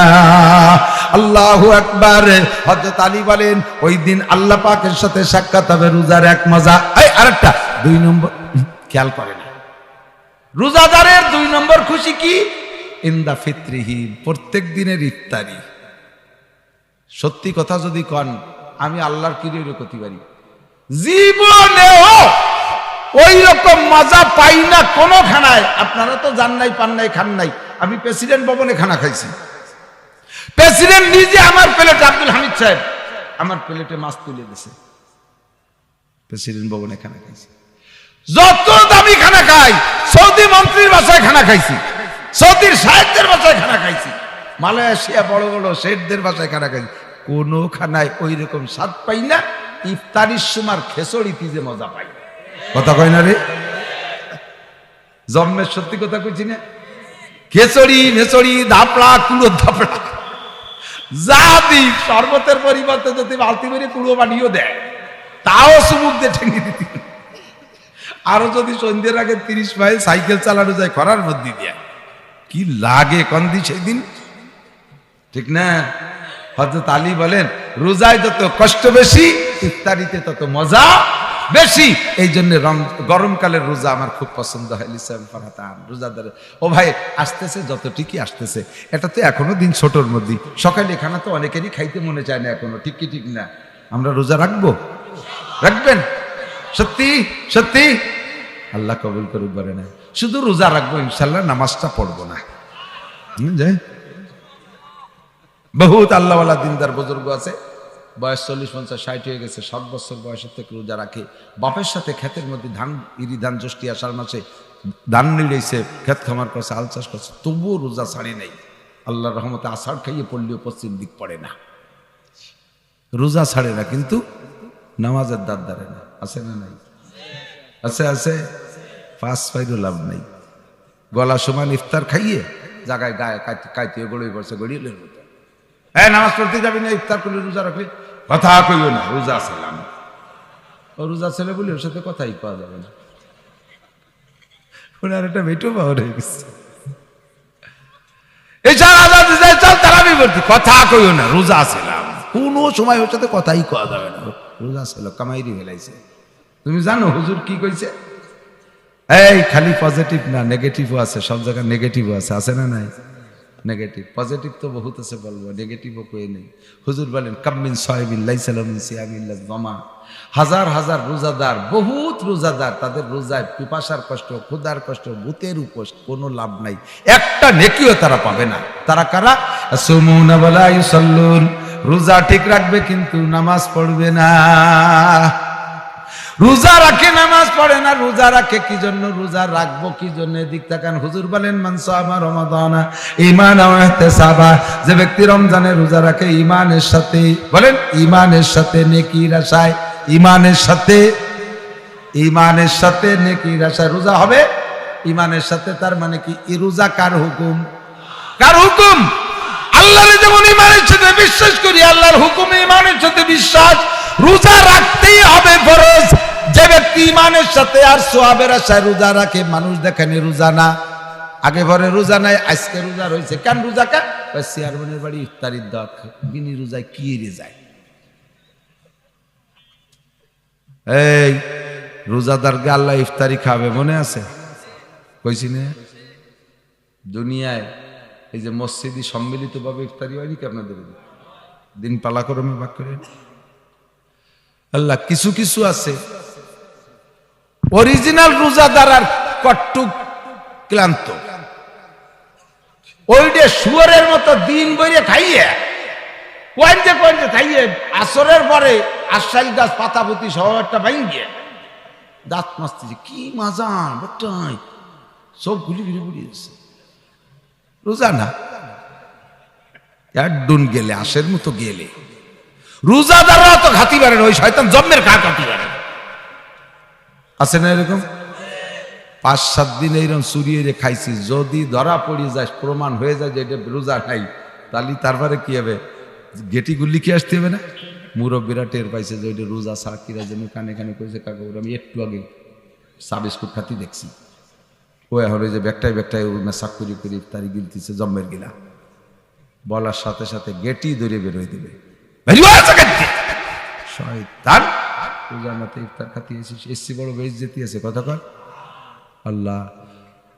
আল্লাহু আকবার। হযরত আলী বলেন, ওই দিন আল্লাহ পাকের সাথে সাক্ষাৎ হবে, রোজার এক মজা। এই আরেকটা ২ নম্বর খেয়াল করে না, রোজাদারের ২ নম্বর খুশি কি? ইনদা ফিত্রিহি, প্রত্যেক দিনের ইফতারি। সত্যি কথা যদি কন, আমি আল্লাহর কিরে করতে পারি, জীবনেও ওই রকম মজা পাই না কোনো খানায়। আপনারা তো জান নাই, পান নাই, খান নাই। আমি প্রেসিডেন্ট ভবনে খানা খাইছি, প্রেসিডেন্ট নিজে আমার প্লেটে, আব্দুল হামিদ সাহেব আমার প্লেটে মাছ তুলে দিয়েছে, প্রেসিডেন্ট ভবনে খানা খাইছি। যত দামি খানা খাই, সৌদি মন্ত্রীর বাসায় খানা খাইছি, সৌদির সাহেবদের বাসায় খানা খাইছি, মালয়েশিয়া বড় বড় শেঠদের বাসায় খানা খাইছি, কোনো খানায় ওই রকম স্বাদ পাই না। ইফতারির সময় খেচড়িতে যে মজা পাই, কথা কয় না রে, জন্মের সত্যি কথা কইছি না? খেচড়ি মেচড়ি ধাপড়া কুড়ো ধাপড়া যা দি, শরবতের পরিবর্তে যদি বালতি মেরে কুড়ো বানিয়েও দেয়, তাও চুমুক দিয়ে ঠেঙে দিতে। আরো যদি সন্ধ্যের আগে ৩০ মাইল সাইকেল চালানো যায় খরার মধ্যে দিয়া, কি লাগে কন্দি সেই দিন, ঠিক না? হযরত আলী বলেন, রোজায় যত কষ্ট বেশি, ইফতারিতে তত মজা বেশি। এই জন্য গরমকালের রোজা আমার খুব পছন্দ হয়। লিসান ফারাতান, রোজাদার ও ভাই আসতেছে, যত ঠিকই আসতেছে, এটা তো এখনো দিন ছোটর মধ্যে। সকালে খানা তো অনেকেরই খাইতে মনে চায় না এখনো, ঠিক কি ঠিক না? আমরা রোজা রাখবো, রাখবেন? সত্যি সত্যি? আল্লাহ কবুল করুক। বলে না শুধু রোজা রাখবো ইনশাল্লাহ, নামাজটা পড়বো না। বহুত আল্লাহওয়ালা দিনদার বুজুর্গ আছে, বয়স 40-50-60 হয়ে গেছে, 7 বছর বয়সের থেকে রোজা রাখে। বাপের সাথে ক্ষেতের মধ্যে ইরি ধান জ্যৈষ্ঠী আষাঢ় মাসে ধান নিড়েছে, ক্ষেত খামার করছে, আল চাষ করছে, তবুও রোজা ছাড়ে নাই। আল্লাহর রহমতে আষাঢ় খাইয়ে পড়লেও পশ্চিম দিক পড়ে না, রোজা ছাড়ে না, কিন্তু নামাজের দাঁত ধরে না। আছে না নাই? আছে আছে। পাঁচ পাইরও লাভ নাই। গলা সমান ইফতার খাইয়ে জায়গায় গায়ে কাইতে গড়িয়ে পড়ছে গড়িয়ে মতো। নামাজ পড়তে যাবি না, ইফতার করলে রোজা রাখলে কথা কইও না, রোজা ছিলাম। ও রোজা ছেলে বলে ওর সাথে কথাই পাওয়া যাবে না। ওনার একটা বেটো পাওয়া হয়ে গেছে, কথা কইও না, রোজা ছিলাম। কোনো সময় ওর সাথে কথাই কওয়া যাবে না, রোজা ছিল, কামাইরি ফেলাইছে। তুমি জানো হুজুর কি কইছে? এই খালি পজিটিভ না, নেগেটিভও আছে, সব জায়গায় নেগেটিভও আছে। আছে না নাই? নেগেটিভ পজিটিভ তো বহুত আছে, বলবো নেগেটিভও কই নেই। হুজুর বলেন কামিন সাহেবিন লাইসা লাহু মিন সিয়ামিল্লাহ জামা, হাজার হাজার রোজাদার, বহুত রোজাদার, তাদের রোজায় পিপাসার কষ্ট, ক্ষুধার কষ্ট, ভূতের উপোস, কোনো লাভ নাই, একটা নেকিও তারা পাবে না। তারা কারা? সুমুনা ওয়ালা ইউসাল্লুন, রোজা ঠিক রাখবে কিন্তু নামাজ পড়বে না। রোজা রাখে নামাজ পড়ে না। রোজা রাখে কি জন্য? রোজা রাখবো কি জন্য? দিক তাকান। হুজুর বলেন মান সামা রমাদানা ঈমানান ওয়া ইহতিসাবা, যে ব্যক্তি রমজানে রোজা রাখে ঈমানের সাথে, বলেন ঈমানের সাথে নেকির আশায়, ঈমানের সাথে নেকির আশায় রোজা হবে ঈমানের সাথে। তার মানে কি? এই রোজা কার হুকুম? কার হুকুম? আল্লাহর। যেমন ঈমানের সাথে বিশ্বাস করি, আল্লাহর হুকুমে ঈমানের সাথে বিশ্বাস, রোজা রাখতেই হবে ফরজ। যে ব্যক্তি ঈমানের সাথে আর সওয়াবের আশায় রোজা রাখে, মানুষ দেখেনি রোজা না, আগে পরে রোজা নাই, আজকে রোজা রয়েছে, কেন রোজা কেন? চেয়ারম্যানের বাড়ি ইফতারির দাওয়াত, বিনি রোজায় কি রে যায়? এই রোজাদারকে আল্লাহ ইফতারি খাবে, মনে আছে? কইছি না? দুনিয়ায় এই যে মসজিদি সম্মিলিত ভাবে ইফতারি হয়নি কি আপনাদের? দিন পালা করমে ভাগ করে আল্লাহ। কিছু কিছু আছে অরিজিনাল রোজাদার আর কট্টুক ক্লান্ত, ওইটা শুয়ারের মতো দিন বইরে খাইয়ে কোয়েন্টে খাইয়ে আসরের পরে আশাইল গাছ পাতাপতি সহ একটা ভাঙিয়ে দাঁত মাসতেছে, কি মাজা বটাই সব গুলি ঘুরে ঘুরিয়েছে। রোজা না, একদুন গেলে আশের মতো গেলে। রোজাদাররা তো ঘাতি পারে না, ওই শয়তান জন্মের খা ঘাতি পারে। আছে না এরকম? 5-7 দিন এইরকম চুরিয়ে খাইছি, যদি ধরা পড়ে যায়, প্রমাণ হয়ে যায় যে এটা রোজা নাই, তাহলে তারপরে কি হবে? গেটি গুল্লি কি আসতে হবে না? মুরব্বীরা টের পাইছে যে ওইটা রোজা সাকিরা যেন কানে কানে কইছে, কাকা আমি একটু আগে চা বিস্কুট খাতি দেখছি, ও এখন ওই যে ব্যাগটায় মেসাক করি ইফতারি গিলতিছে জম্মের গিলা, বলার সাথে সাথে গেটি ধরে বেরোয় দেবে। শয়তান, রোজার মাথে ইফতার খাতি এসছি, বড় বেইজ্জতি আছে কথা কর। আল্লাহ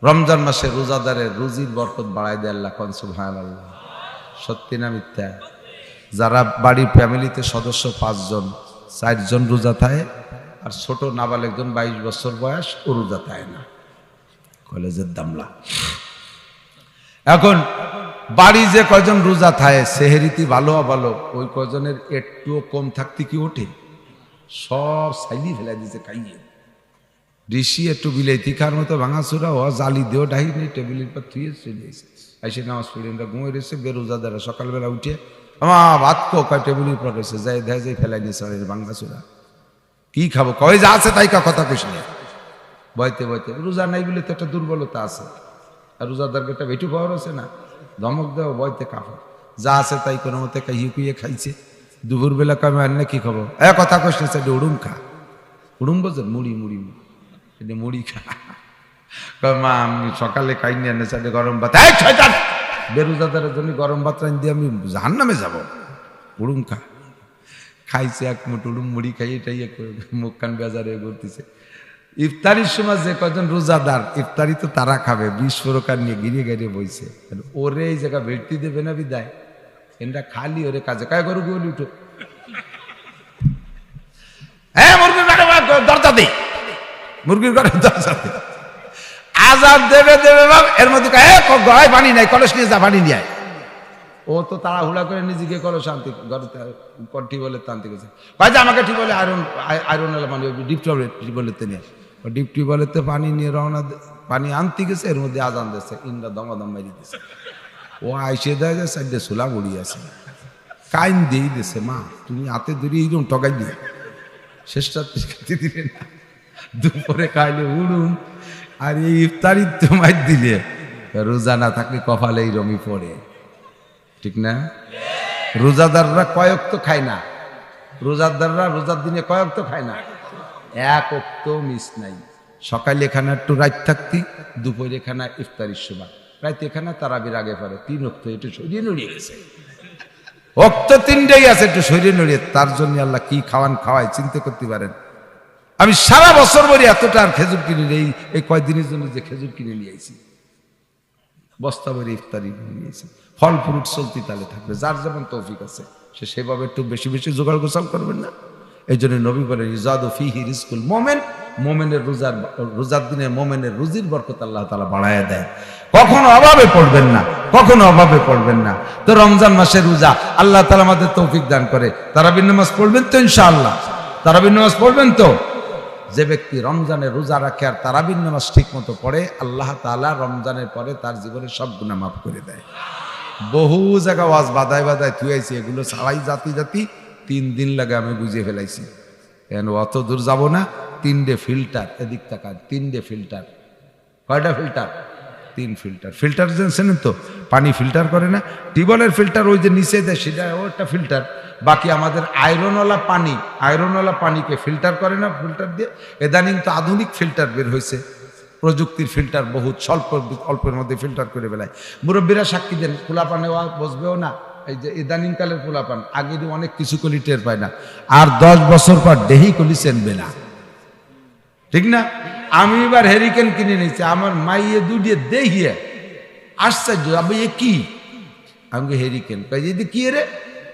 রমজান মাসে রোজাদারের রুজির বরকত বাড়াই দেয় আল্লাহ। কোন সুবহানাল্লাহ। সত্যি না মিথ্যা? যারা বাড়ির ফ্যামিলিতে সদস্য 5 জন, 4 জন রোজা থাকে, আর ছোট নাবালেক জন 22 বছর বয়স, ও রোজা থাকে না, কলেজের দামলা। এখন বাড়ি যে কয়জন রোজা থাকে, সেহেরিতি ভালো ভালো, ওই কয়জনের একটুও কম থাকতে কি ওঠে? সব সাইলি ফেলা দিছে খাইয়ে। ঋষি একটু বিলাইতি খার মতো ভাঙাচুরা ও জালি দেও ডাহি নেই, টেবিলের পর থুয়ে চলে এসে আইসে নামাজ পড়ে আমরা ঘুমিয়ে রয়েছে। বেরোজাদারা সকালবেলা উঠে আমার ভাত কয় টেবিলের পর রয়েছে, যাই দেয় যাই ফেলাই নিয়েছে ভাঙাচুরা। কি খাবো? কয় যা আছে তাই কথা কইস না, বইতে রোজা নাই বলে তো একটা দুর্বলতা আছে। আর রোজাদারকে একটা বেটু পাওয়ার আছে না, ধমক দেওয়া বইতে কাপড়, যা আছে তাই কোনো মতে কুইয়ে খাইছে। দুপুরবেলা কমে আর না কি খাবো? কথা কইস না, সেটা উড়ুম খা। উড়ুম বোঝেন? মুড়ি এটা মুড়ি খা। মা আমি সকালে খাইনি, আনে সাথে গরম ভাত। বেরোজাদারের জন্য গরম ভাত রান দিয়ে আমি জাহান্নামে যাব। উড়ুম খা। খাইছে এক মুঠ উড়ুম মুড়ি খাইয়ে টাইয়ে মুখ কান বেজারে ঘুরতেছে। ইফতারির সময় যে কজন রোজাদার, ইফতারি তো তারা খাবে, 20 প্রকার নিয়ে গিরিয়ে বইছে। ওরে এই জায়গা ভেটতি দেবে না বিদায়, এটা খালি ওরে কাজে কায় গরু গলি উঠো। হ্যাঁ মুরগির ঘরে দরজা দে, মুরগির ঘরে দরজা দে, আজাদ দেবে বাপ। এর মধ্যে গয় পানি নাই, কলস নিয়ে যা পানি নিয়ে আয়। ও তো তাড়াহুড়া করে নিজেকে করো শান্তি ঘরে টিউবওয়েলের টানতে গেছে, ভাই যে আমাকে টিউবওয়েলে আয়রন মানে ডিপ টিউবওয়েলেতে নিয়ে, ও ডিপ টিউবওয়েলেতে পানি নিয়ে পানি আনতে গেছে, এর মধ্যে আজান দিচ্ছে, ইন্দ্রা দমাদম মারি দিচ্ছে। ও আইসে দেয় যে সাইডে সোলা বড়ি আছে, কাইন দিয়ে দিছে, মা তুমি হাতে ধরে এইরকম টকাই দিয়ে শেষটা খেতে দিলে না, দুপুরে খাইলে উড়ুন, আর এই ইফতারি তো মাই দিলে রোজা না থাকলে কপালে এই রমি পড়ে, ঠিক না? রোজাদাররা কয়েক তো খায় না, রোজাদাররা রোজার দিনে কয়েক তো খায় না, এক অক্ত মিস নাই। সকালে এখানে একটু রাত থাকতি, দুপুরে এখানে ইফতারির সময়, রাতে এখানে তারাবির আগে পরে 3 অক্ত একটু সরিয়ে নড়িয়ে গেছে, অক্ত 3টাই আছে একটু সরিয়ে নড়িয়ে। তার জন্য আল্লাহ কি খাওয়ায় চিন্তা করতে পারেন। আমি সারা বছর ভরে এতটা আর খেজুর কিনে নেই, এই কয়েকদিনের জন্য যে খেজুর কিনে নিয়ে আইছি, বস্তা ভরে ইফতারি নিয়েছি, ফল ফ্রুট চলতি তালে থাকবে, যার যেমন তৌফিক আছে সে সেভাবে একটু বেশি বেশি জোগাড় গোছাল করবেন না। এই জন্য নবী বলেন ইজাদু ফিহি রিজকুল মুমিন, মুমিনের রোজার দিনে মুমিনের রুজির বরকত আল্লাহ তাআলা বাড়ায় দেয়, কখনো অভাবে পড়বেন না, কখনো অভাবে পড়বেন না। তো রমজান মাসের রোজা আল্লাহ তাআলা আমাদের তৌফিক দান করে, তারাবির নামাজ পড়বেন তো ইনশাআল্লাহ, তারাবির নামাজ পড়বেন তো। যে ব্যক্তি রমজানের রোজা রাখে আর তারাবির নামাজ ঠিক মতো পড়ে, আল্লাহ তাআলা রমজানের পরে তার জীবনের সব গুনাহ মাফ করে দেয়। বহু জায়গা ওয়াজ বাদায় থুয়াইছি, এগুলো ছাড়াই জাতি 3 দিন লাগে আমি বুঝিয়ে ফেলাইছি, কেন অত দূর যাব না। 3টে ফিল্টার, এদিক তাকান, 3টে ফিল্টার। কয়টা ফিল্টার? 3 ফিল্টার। ফিল্টার জানেন তো, পানি ফিল্টার করে না, টিউবওয়েলের ফিল্টার ওই যে নিচে দেয় সেটা ওটা ফিল্টার। বাকি আমাদের আয়রনওয়ালা পানিকে ফিল্টার করে না, ফিল্টার দিয়ে। ইদানিং তো আধুনিক ফিল্টার বের হয়েছে, প্রযুক্তির ফিল্টার, বহুত অল্পের মধ্যে ফিল্টার করে বেলায়। মুরব্বীরা সাক্ষী দেন, পোলাপানে বসবেও না, এই যে ইদানিং কালের পোলাপান আগেরই অনেক কিছু কলি টের পায় না, আর 10 বছর পর ডেহি কলি চেনবে না, ঠিক না? আমি এবার হেরিকেন কিনে নিয়েছি, আমার মাইয়ে দুটিয়ে দেখিয়ে আশ্চর্য, আমি এ কি? আমি হেরিকেন, যদি কি রে,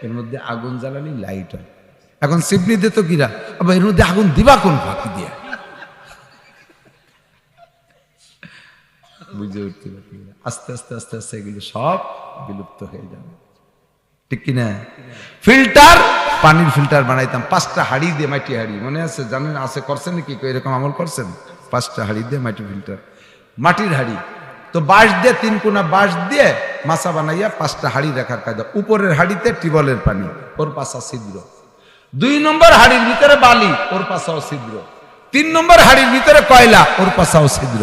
এর মধ্যে আগুন জ্বালানি লাইট হয়। এখন সিপনি দিত কিরা, আবার এর মধ্যে আগুন দিবা কোন ফাঁকি দিয়া? বুঝে উঠতে পারি, আস্তে আস্তে আস্তে আস্তে এগুলো সব বিলুপ্ত হয়ে যাবে, ঠিক কিনা? ফিল্টার, পানির ফিল্টার বানাইতাম 5টা হাড়ি দিয়ে, মাটি হাড়ি, মনে আছে? জানেন আছে, করছেন নাকি এরকম আমল করছেন? 5টা হাড়ি দিয়ে মাটি ফিল্টার, মাটির হাড়ি। তো বাঁশ দিয়ে 3 কোনা বাঁশ দিয়ে মাছা বানাইয়া 5টা হাড়ি রাখার কায়দা। উপরের হাড়িতে টিউবওয়েলের পানি, ওর পাশা ছিদ্র। 2 নম্বর হাড়ির ভিতরে বালি, ওর পাশাও ছিদ্র। 3 নম্বর হাড়ির ভিতরে কয়লা, ওর পাশাও ছিদ্র।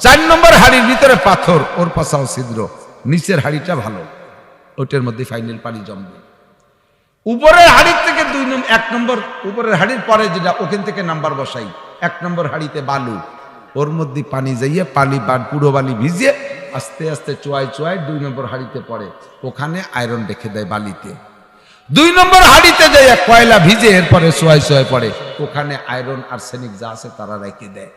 4 নম্বর হাড়ির ভিতরে পাথর, ওর পাশাও ছিদ্র। নিচের হাড়িটা ভালো, ওটার মধ্যে ফাইনাল পানি জমবে। উপরের হাড়ির থেকে 1 নম্বর, উপরের হাড়ির পরে যেটা, ওখান থেকে নাম্বার বসাই। 1 নম্বর হাড়িতে বালু, ওর মধ্যে পানি যাইয়ে পুরো বালি ভিজিয়ে আস্তে আস্তে চোয়াই 2 নম্বর হাড়িতে পড়ে, ওখানে আয়রন রেখে দেয় বালিতে। 2 নম্বর হাড়িতে যাইয়া কয়লা ভিজে এরপরে চোয়াই পড়ে, ওখানে আয়রন আর্সেনিক যা আছে তারা রেখে দেয়।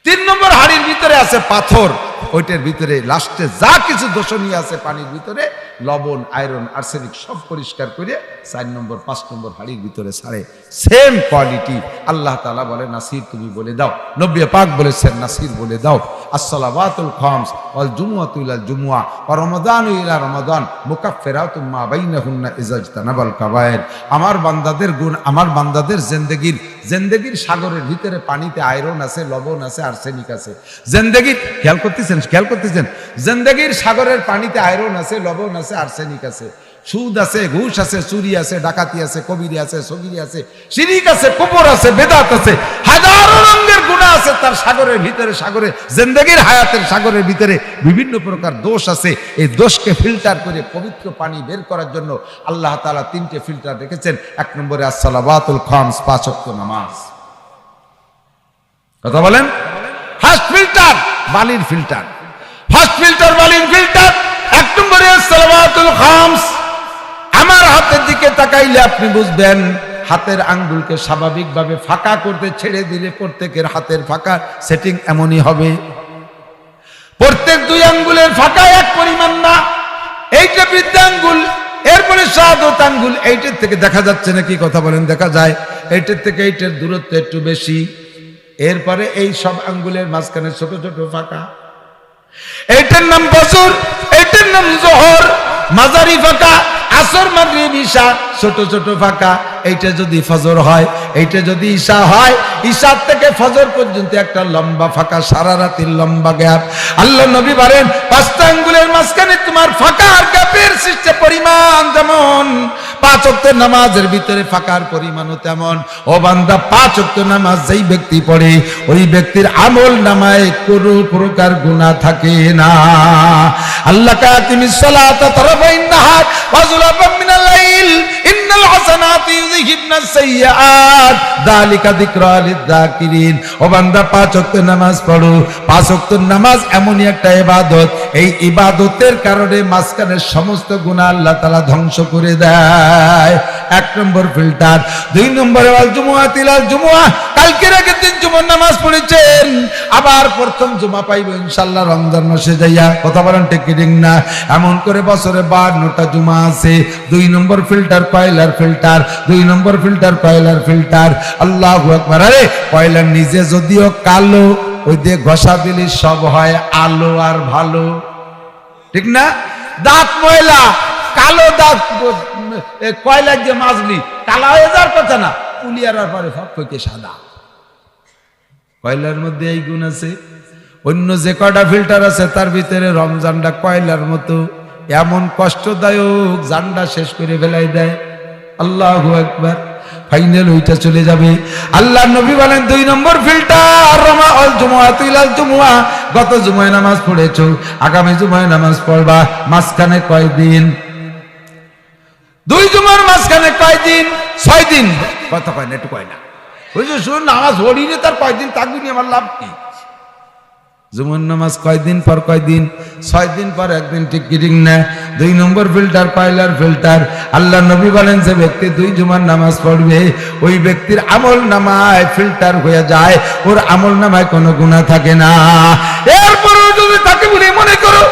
3 নম্বর হাড়ির ভিতরে আছে পাথর, ওইটার ভিতরে লাস্টে যা কিছু দূষণীয় আছে পানির ভিতরে, লবণ, আয়রন, আর্সেনিক সব পরিষ্কার করে 4 নম্বর 5 নম্বর হাড়ির ভিতরে ছাড়ে। Same quality. আল্লাহ তাআলা বলে নাসির তুমি বলে দাও, নবী পাক বলেছেন নাসির বলে দাও, আসসালাওয়াতুল খামস ওয়াল জুমআতু ইলাল জুমআ ওয়া রমাদানু ইলা রমাদান মুকাফফিরাতুম মা বাইনাহুন্না ইযা ইজতানাবাল কাবায়ের। আমার বান্দাদের গুণ, আমার বান্দাদের জিন্দেগীর সাগরের ভিতরে পানিতে আয়রন আছে, লবণ আছে, আর্সেনিক আছে। জিন্দেগীর খেয়াল করতেছেন জিন্দেগীর সাগরের পানিতে আয়রন আছে, লবণ আছে, আর্সেনিক আছে, সুদ আছে, ঘুষ আছে, চুরি আছে, ডাকাতি আছে, কবিরি আছে, সগিরি আছে, শিরিক আছে, কুফর আছে, বেদাত আছে, হাজারো রঙের গুনাহ আছে তার সাগরের ভিতরে। সাগরে জিন্দেগীর হায়াতের সাগরের ভিতরে বিভিন্ন প্রকার দোষ আছে। এই দোষকে ফিল্টার করে পবিত্র পানি বের করার জন্য আল্লাহ তাআলা 3টে ফিল্টার রেখেছেন। 1 নম্বরে আসসালাওয়াতুল খামস, 5 ওয়াক্ত নামাজ। কথা বলেন। ফার্স্ট ফিল্টার বালির ফিল্টার, ফার্স্ট ফিল্টার বালির ফিল্টার। 1 নম্বরে আসসালাওয়াতুল খামস। আমার হাতের দিকে তাকাইলে আপনি বুঝবেন হাতের আঙ্গুলকে স্বাভাবিকভাবে ফাঁকা করতে ছেড়ে দিলে প্রত্যেকের হাতের ফাঁকা সেটিং এমনই হবে। প্রত্যেক 2 আঙ্গুলের ফাঁকা এক পরিমাণ না। এইটা বৃদ্ধ আঙ্গুল, এরপরে শাহাদত আঙ্গুল। এইটার থেকে দেখা যাচ্ছে নাকি? কথা বলেন। দেখা যায়। এইটার থেকে এইটার দূরত্ব একটু বেশি। এরপরে এই সব আঙ্গুলের মাঝখানে ছোট ছোট ফাঁকা। এইটার নাম বছর, এইটার নাম জোহর। মাঝারি ফাঁকা, আসর মাগরিব ঈশা ছোট ছোট ফাঁকা। এইটা যদি ফজর হয়, এইটা যদি ঈশা হয়, ঈশার থেকে ফজর পর্যন্ত একটা লম্বা ফাঁকা, সারা রাতের লম্বা গ্যাপ। আল্লাহ নবী বলেন 5টা আঙ্গুলের মাঝখানে তোমার ফাঁকা আর গ্যাপের সৃষ্টি পরিমাণ যেমন 5 ওয়াক্তের নামাজের ভিতরে ফাঁকার পরিমাণও তেমন। ও বান্দা, 5 ওয়াক্ত নামাজ যেই ব্যক্তি পড়ে ওই ব্যক্তির আমল নামায় কোনো প্রকার গুনাহ থাকে না। আল্লাহ কা তুমি সালাতা তারাফাইন নাহার ওয়া যুলাফাম মিনাল লাইল ইন্নাল হাসানাতি ইউযহিবনাস সাইয়্যাত যালিকা যিকরা লিয-যাকিরিন। ও বান্দা, 5 ওয়াক্ত নামাজ পড়ো। 5 ওয়াক্ত নামাজ এমনই একটা ইবাদত, এই ইবাদতের কারণে মাঝখানের সমস্ত গুনাহ আল্লাহ তাআলা ধ্বংস করে দেয়। 1 নম্বর ফিল্টার। 2 নম্বরে আল জুমুআ তিলাল জুমুআ, কালকে আগের দিন জুমার নামাজ পড়েছেন, আবার প্রথম জুমা পাইব ইনশাআল্লাহ রমজান মাসে যাইয়া। কথা বলেন ঠিক কি না? এমন করে বছরে 52টা জুমা আছে। 2 নম্বর ফিল্টার কয়লার ফিল্টার, 2 নম্বর ফিল্টার কয়লার ফিল্টার। আল্লাহু আকবার। আরে কয়লার নিজে যদিও কালো, ওই দিয়ে ঘষা দিলে সব হয় আলো আর ভালো, ঠিক না? দাঁত ময়লা, কালো দাঁত কয়লা দিয়ে মাজলি কালা হয়ে যাওয়ার কথা না, পুলিয়ার পরে ফকফকে সাদা। কয়লার মধ্যে এই গুণ আছে। অন্য যে কয়টা ফিল্টার আছে তার ভিতরে রমজানটা কয়লার মতো এমন কষ্টদায়ক, জানটা শেষ করে ফেলাই দেয়। আল্লাহু আকবার। ফাইনাল ওইটা চলে যাবে। আল্লাহ নবী বলেন 2 নম্বর ফিল্টার রমাউল জুমুআ তিলাল জুমুআ, গত জুমায় নামাজ পড়েছো, আগামী জুমায় নামাজ পড়বা, মাঝখানে কয়দিন? 2 জুমার মাঝখানে কয়দিন? 6 দিন। কথা কয় না, একটু কয় না। ওই যে শুনুন, নামাজ পড়িনি তার কয়দিন থাকবি নি, আমার লাভ কি? জুমার নামাজ কয়দিন পর কয়দিন? 6 দিন পর একদিন, ঠিক কি ঠিক না? 2 নম্বর ফিল্টার কয়লার ফিল্টার। আল্লাহ নবী বলেন যে ব্যক্তি 2 জুমার নামাজ পড়বে ওই ব্যক্তির আমল নামায় ফিল্টার হয়ে যায়, ওর আমল নামায় কোনো গুনাহ থাকে না। এরপরও যদি তাকে বলে মনে করো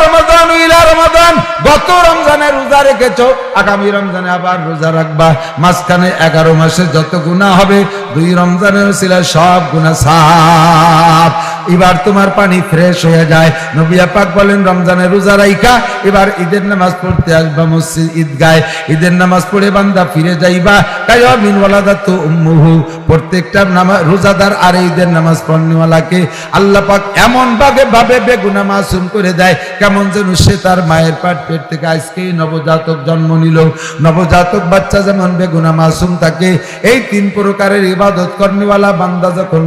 রমাদান ইলা রমাদান, গত রমজানে রোজা রেখেছো, আগামী রমজানে আবার রোজা রাখবা, মাঝখানে 11 মাসে যত গুনাহ হবে 2 রমজানের ওসিলায় সব গুনাহ সাফ। এবার তোমার পানি ফ্রেশ হয়ে যায়। নবী পাক বলেন রমজানে রোজা রাইখা এবার ঈদের নামাজ পড়তে আসবা মসজিদ ঈদগায়, ঈদের নামাজ পড়ে বান্দা ফিরে যাইবা। তাই মিন ওয়ালাদাতু উম্মুহু, প্রত্যেকটা নামাজ রোজাদার আর ঈদের নামাজ পড়নেওয়ালাকে আল্লাহ পাক এমন ভাবে বেগুনাহ মাসুম করে দেয়, কেমন যেন সে তার মায়ের পেট থেকে আজকেই নবজাতক জন্ম নিল। নবজাতক বাচ্চা যেমন বেগুনাহ মাসুম থাকে, এই 3 প্রকারের ইবাদত করনেওয়ালা বান্দা যখন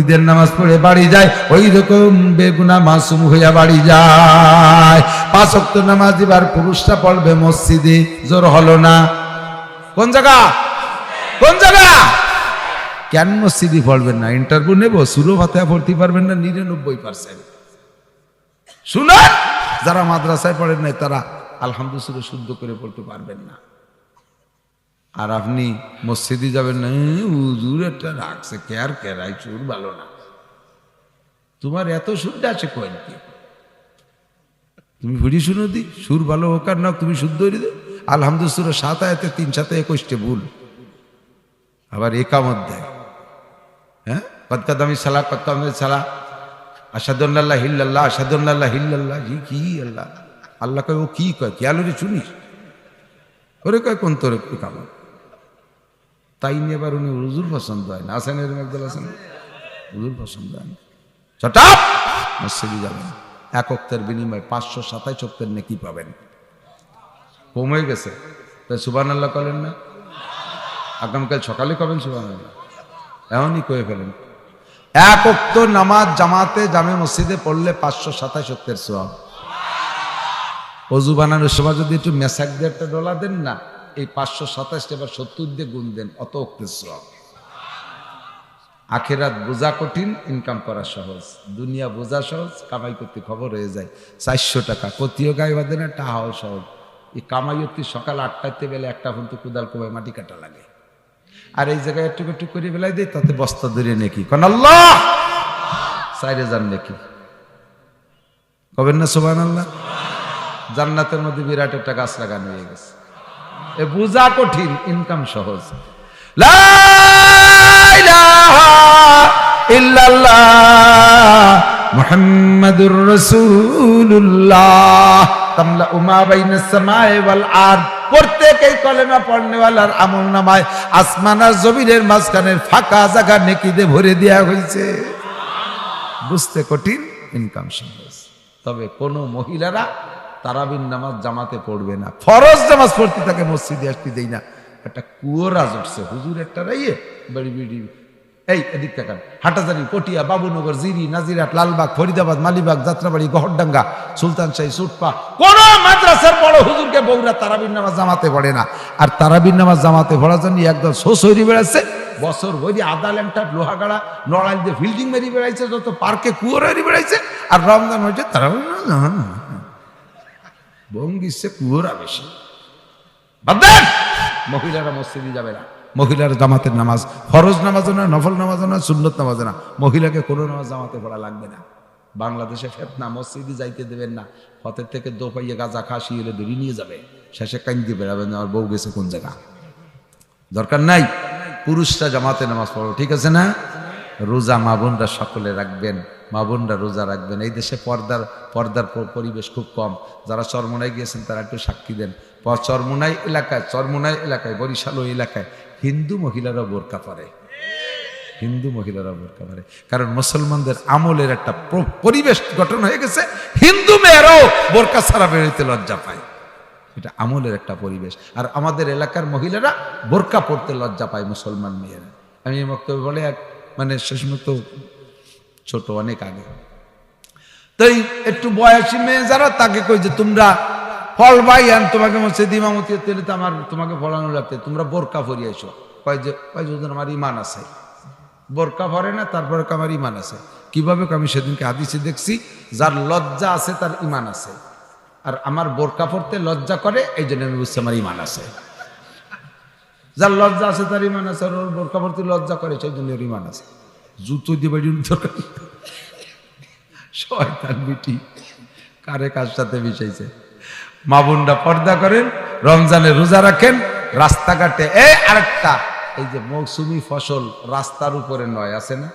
ঈদের নামাজ পড়ে বাড়ি যায় ওই রকম বেগুনাহ মাসুম হইয়া বাড়ি যায়। 5 ওয়াক্ত নামাজ এবার পুরুষরা পড়বে মসজিদে। জোর হলো না? কোন জায়গা? কোন জায়গা? কেন মসজিদে পড়বেন না? ইন্টারভিউ নেব, সূরা ফাতিহা পড়তে পারবেন না 99%। শুনুন, যারা মাদ্রাসায় পড়েন নাই তারা আলহামদুলিল্লাহ শুদ্ধ করে পড়তে পারবেন না। আর আপনি মসজিদে যাবেন না, হুজুর একটা রাখছে কেয়ার কেরাই সুর ভালো না। তোমার এত শুদ্ধ আছে কয়েন কি? তুমি ঘুরি শুনো দি, সুর ভালো হোক আর না, তুমি শুদ্ধ হয়ে দে। আলহামদুলিল্লাহ 7 আয়াতে 3 7 21টে ভুল। আবার একামত দেয়, হ্যাঁ, কদকাদামি সালা কদকাদামি সালা, আশহাদুল্লাহ ইল্লাল্লাহ আশহাদুল্লাহ ইল্লাল্লাহ। কি আল্লাহ? আল্লাহ কয় ও কি কয়? খেয়াল রে শুনিস? ওরে কয় কোন তোর একামত? তাই নিয়ে এবার উনি হুজুর পছন্দ হয় না। আসেন এরকম একদল আছেন, হুজুর পছন্দ হয় না। চটাপ মসজিদে যাবেন, 1 ওয়াক্তের বিনিময়ে 527 ওয়াক্তের নেকি পাবেন। কমে গেছে তাই সুবহানাল্লাহ করেন না? আগামীকাল সকালে কবেন সুবহানাল্লাহ? এমনই কয়ে ফেলেন। 1 ওয়াক্ত নামাজ জামাতে জামে মসজিদে পড়লে 527 ওয়াক্তের সওয়াব। ওযু বানানোর সময় যদি একটু মেসাক দিয়ে একটা ডলা দেন না, এই 527 এবার 70 দিয়ে গুণ দেন, অত ওয়াক্তের সওয়াব। আখিরাত বোঝা কঠিন, ইনকাম করা সহজ। দুনিয়া বোঝা সহজ, কামাই করতে খবর হয়ে যায়। 400 টাকা কতিও গায়ে বাঁধে না, টাহাও সহজ। এই কামাই হতে সকাল 8টাতে বেলা 1টা পর্যন্ত কুদাল কোবায় মাটি কাটা লাগে। আর এই জায়গায় একটু একটু করে বেলায় দেয়, তাতে বস্তা ধরে নেকি কারণ আল্লাহ 4000 নেকি কবেন না সুবহানাল্লাহ? জান্নাতের মধ্যে বিরাট একটা গাছ লাগানো হয়ে গেছে। এ বোঝা কঠিন, ইনকাম সহজ। লা ইলাহা ইল্লাল্লাহ মুহাম্মাদুর রাসূলুল্লাহ। তামলাউ মা বাইনাস সামাই ওয়াল আরদ, প্রত্যেকই কলেমা পড়নেওয়ালার আমলনামায় আসমান আর জমিনের মাঝখানের ফাঁকা জায়গা নেকি দিয়ে ভরে দেওয়া হয়েছে। বুঝতে কঠিন, ইনকাম সহজ। তবে কোন মহিলারা তারাবির নামাজ জামাতে পড়বে না, ফরজ নামাজ পড়তে তাকে মসজিদে আসতে দেই না। একটা কুয়োরাজ উঠছে হুজুর, একটা রাইয়ে বাড়ি বিড়ি, এই এদিক তাকান, হাটাজারি, পটিয়া, বাবুনগর, জিরি, নাজিরাট, লালবাগ, ফরিদাবাদ, মালিবাগ, যাত্রাবাড়ি, গহরডাঙ্গা, সুলতানশাহী, সুটপা, কোন মাদ্রাসার বড় হুজুরকে বউরা তারাবির নামাজ জামাতে পড়ে না। আর তারাবির নামাজ জামাতে পড়ার জন্য একদম সোসরি বেড়াচ্ছে, বছর ভরি আদা ল্যাংটা লোহাগাড়া নড়াইল দিয়ে ফিল্ডিং মেরি বেড়াইছে, যত পার্কে কুয়োরারি বেড়াইছে। আর রমজান হয়েছে তারাবির বঙ্গিসে কুয়োরা বেশি। বাদ দেন, মহিলারা মসজিদে যাবে না, মহিলার জামাতের নামাজ ফরজ নামাজও না, নফল নামাজও না, সুন্নত নামাজও না, মহিলাকে কোনো নামাজ জামাতে পড়া লাগবে না। বাংলাদেশে ফেতনা, মসজিদে যাইতে দেবেন না, হতের থেকে দোপাইয়ে গাঁজা খাসি এলে ধরে নিয়ে যাবে, শেষে কাইন্দি বেড়াবেন আমার বউ গেছে কোন জায়গা। দরকার নাই, পুরুষরা জামাতে নামাজ পড়ো, ঠিক আছে না? রোজা মা বোনরা সকলে রাখবেন, মা বোনরা রোজা রাখবেন। এই দেশে পর্দার পরিবেশ খুব কম। যারা চরমোনাই গিয়েছেন তারা একটু সাক্ষী দেন। চরমোনাই এলাকায় বরিশাল ওই এলাকায় হিন্দু মহিলারা বোরকা পরে, হিন্দু মহিলারা বোরকা পরে। কারণ মুসলমানদের আমলের একটা পরিবেশ গঠন হয়ে গেছে, হিন্দু মেয়েরাও বোরকা ছাড়া বেরোতে লজ্জা পায়। এটা আমলের একটা পরিবেশ। আর আমাদের এলাকার মহিলারা বোরকা পড়তে লজ্জা পায় মুসলমান মেয়েরা। আমি এই বক্তব্য বলে এক মানে শেষ মতো ছোট অনেক আগে, তাই একটু বয়সী মেয়ে যারা তাকে কই যে তোমরা ফল ভাই আন, তোমাকে মসজিদ ইমামতি তেলে তো আমার তোমাকে ফলানো লাগতে, তোমরা বোরকা পরিয়ে এসো। কয় যে আমার ইমান আছে, বোরকা পরে না তারপরে আমার ইমান আছে। কিভাবে? আমি সেদিনকে হাদিসে দেখছি, যার লজ্জা আছে তার ইমান আছে। আর আমার বোরকা পড়তে লজ্জা করে, এই জন্য আমি বুঝছি আমার ইমান আছে। যার লজ্জা আছে তার ইমান আছে, আর ওর বোরকা পড়তে লজ্জা করে সেই জন্য ওর ইমান আছে। জুতো দিয়ে বাড়ি দরকার, শয়তান বিটি কারে কার সাথে মিশাইছে। মা বোনরা পর্দা করেন, রমজানে রোজা রাখেন, রাস্তাঘাটে আরেকটা এই যে মৌসুমি ফসল রাস্তার উপরে নয় আছে না,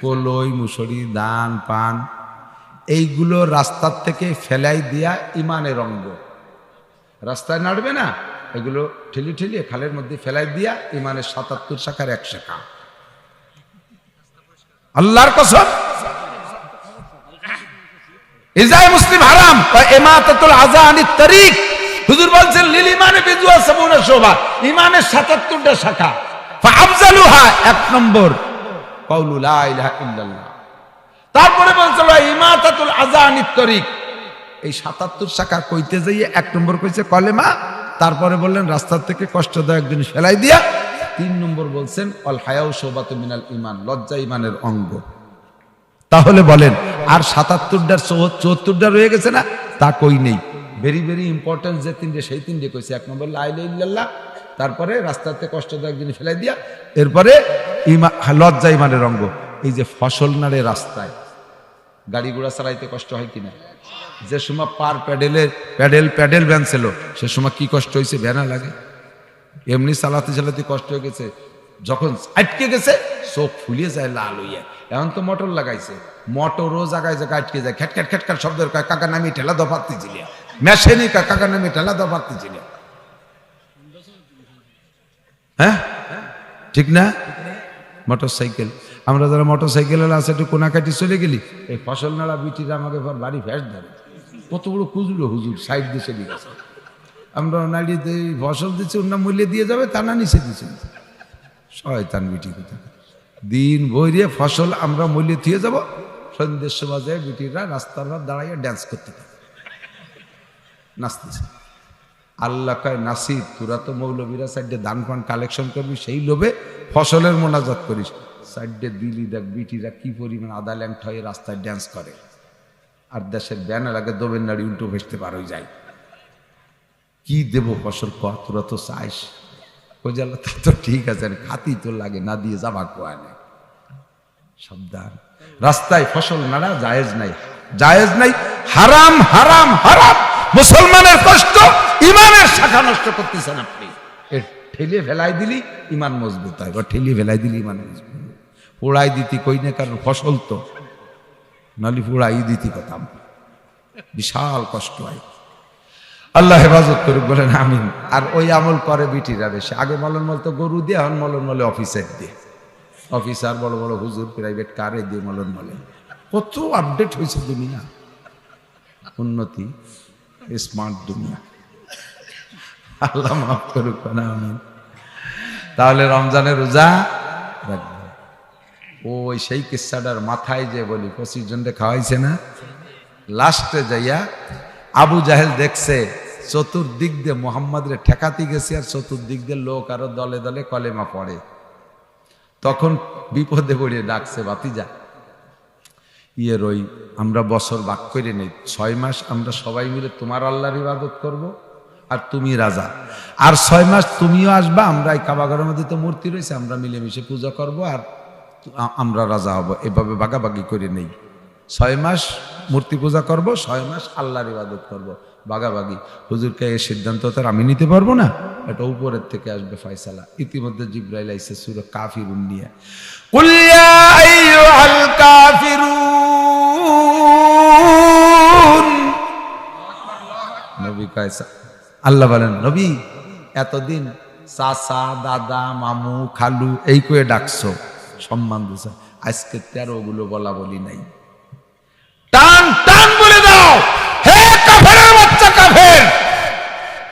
কলই, মুসুরি, ধান, পান, এইগুলো রাস্তার থেকে ফেলাই দিয়া ইমানের অঙ্গ। রাস্তায় নাড়বে না, এগুলো ঠেলিয়ে খালের মধ্যে ফেলাই দিয়া ইমানের ৭৭ শাখার ১ শাখা। আল্লাহর কসম, ইজায় মুসলিম হারাম বা ইমাতাতুল আযা আনিত তারিক। হুজুর বলছেন লিল ইমানে বিজুয়া সাবুনা শোভা, ইমানের ৭৭টা শাখা। ফাআফজালুহা ১ নম্বর কাউলু লা ইলাহা ইল্লাল্লাহ। তারপরে বলছিল ইমাতাতুল আযা আনিত তারিক। এই ৭৭ শাখা কইতে যাইয়ে ১ নম্বর কইছে কলেমা, তারপরে বললেন রাস্তার থেকে কষ্টদায়ক জিনিস ফেলাই দিয়া। ৩ নম্বর বলছেন আল হায়াউ শুবাতুম মিনাল ঈমান, লজ্জা ঈমানের অঙ্গ। তাহলে বলেন আর ৭৭টার ৭৪টা রয়ে গেছে না, তা কই নেই। ভেরি ভেরি ইম্পর্টেন্ট যে তিনটে, সেই তিনটে কইছে। ১ নম্বর লা ইলাহা ইল্লাল্লাহ, তারপরে রাস্তাতে কষ্টদায়ক জিনিস ফেলাই দিয়া, এরপরে লজ্জা ঈমানের অঙ্গ। এই যে ফসল নাড়ে রাস্তায়, গাড়ি ঘোড়া চালাইতে কষ্ট হয় কিনা? যে সময় পার প্যাডেল ভ্যান ছিল, সে সময় কি কষ্ট হয়েছে, ভ্যানা লাগে। এমনি চালাতে কষ্ট হয়ে গেছে, যখন আটকে গেছে চোখ ফুলিয়ে যায় লাল হইয়া। এখন তো মোটর লাগাইছে, মোটরও জায়গায় আটকে যায়, খ্যাটখ্যাট শব্দের কয় কাকা নামি ঠেলা দফাতে ছিল, মেশিনই কাকা নামি ঠেলা দফাতে ছিল। হ্যাঁ ঠিক না? মোটর সাইকেল, আমরা যারা মোটর সাইকেল আছে একটু কোনাকাটি চলে গেলি, এই ফসল নাড়া বিটিরা আমাকে বাড়ি ফ্যাস ধরে, কত বড় খুঁজলো হুজুর সাইড দেশে দিয়েছে। আমরা নাড়িয়ে ফসল দিচ্ছি, অন্য মূল্যে দিয়ে যাবে, তা না নিচে দিচ্ছি। শয়তান বিটি কোথা, দিন ভরিয়ে ফসল আমরা মূল্যে দিয়ে যাব, সন্ধ্যের সময় যায় বিটিরা রাস্তার পর দাঁড়াইয়া ড্যান্স করতে থাকে, নাচতেছে। আল্লাহ কয় নাসির, তোরা তো মৌলবীরা সাইডে ধান পান কালেকশন করবি, সেই লোভে ফসলের মোনাজাত করিস। সাইডে দিলি দেখ বিটিরা কি পরিমাণ আদা ল্যাংটা হয়ে রাস্তায় ড্যান্স করে। আর দেশের ব্যানার আগে দোবেন নাড়ি উল্টো ভেসতে পারোই যায়। কি দেব ফসল কর, তোরা তো চাইস। ওই আল্লাহ তা তো ঠিক আছে, খাতি তো লাগে না, দিয়ে যাবা কোয়া নেই। সাবধান, রাস্তায় ফসল নাড়া জায়েজ নাই, জায়েজ নাই, হারাম হারাম হারাম। মুসলমানের কষ্ট, ইমানের শাখা নষ্ট করতেছেন আপনি। ঠেলিয়ে ফেলাই দিলি ইমান মজবুত হয়, বা ঠেলিয়ে ফেলাই দিলি ইমান মজবুত। পোড়াই দিতি কই না, কারণ ফসল তো নালি পোড়াই দিতি কথা, বিশাল কষ্ট হয়। আল্লাহ হেফাজত করুক, বলেন আমিন। আর ওই আমল করে বিটিরা বেশি। আগে মলন মল তো গরু দিয়ে, এখন মলন মলে অফিসার দিয়ে, অফিসার বড় বড় হুজুর প্রাইভেট কারে দিয়ে মলন মলে। কত আপডেট হয়েছে দুনিয়া, উন্নতি, স্মার্ট দুনিয়া। আল্লাহ মাফ করুক না, আমিন। তাহলে রমজানের রোজা রাখবে। ওই সেই কিস্সাটার মাথায় যে বলি 25 জনকে খাওয়াইছে না, লাস্টে যাইয়া আবু জাহেল দেখছে চতুর্দিক দিয়ে মোহাম্মদরে ঠেকাতে গেছে, আর চতুর্দিক দিয়ে লোক আরো দলে দলে কলেমা পড়ে। তখন বিপদে পড়িয়ে ডাকছে, ভাতিজা ইয়ের ওই আমরা বছর ভাগ করে নেই, 6 মাস আমরা সবাই মিলে তোমার আল্লাহর ইবাদত করব, আর তুমি রাজা, আর 6 মাস তুমিও আসবা, আমরা এই কাবাঘরের মধ্যে তো মূর্তি রয়েছে, আমরা মিলেমিশে পূজা করব, আর আমরা রাজা হব। এভাবে ভাগাভাগি করে নেই। 6 মাস মূর্তি পূজা করব, 6 মাস আল্লাহর ইবাদত করব, ভাগাভাগি। হুজুরকে এই সিদ্ধান্ত তো আমি নিতে পারবো না, এটা উপরের থেকে আসবে ফয়সালা। ইতিমধ্যে জিবরাইল আইছে সূরা কাফিরুন নিয়ে, কুল ইয়া আইয়ুহাল কাফিরুন। নবী কয়সা, আল্লাহ বলেন নবী এতদিন চাচা দাদা মামু খালু এই করে ডাকছো, সম্মান দিছ, আজকে 13 গুলো বলা বলি নাই, টান টান বলে দাও, হে কাফেরের বাচ্চা কাফের,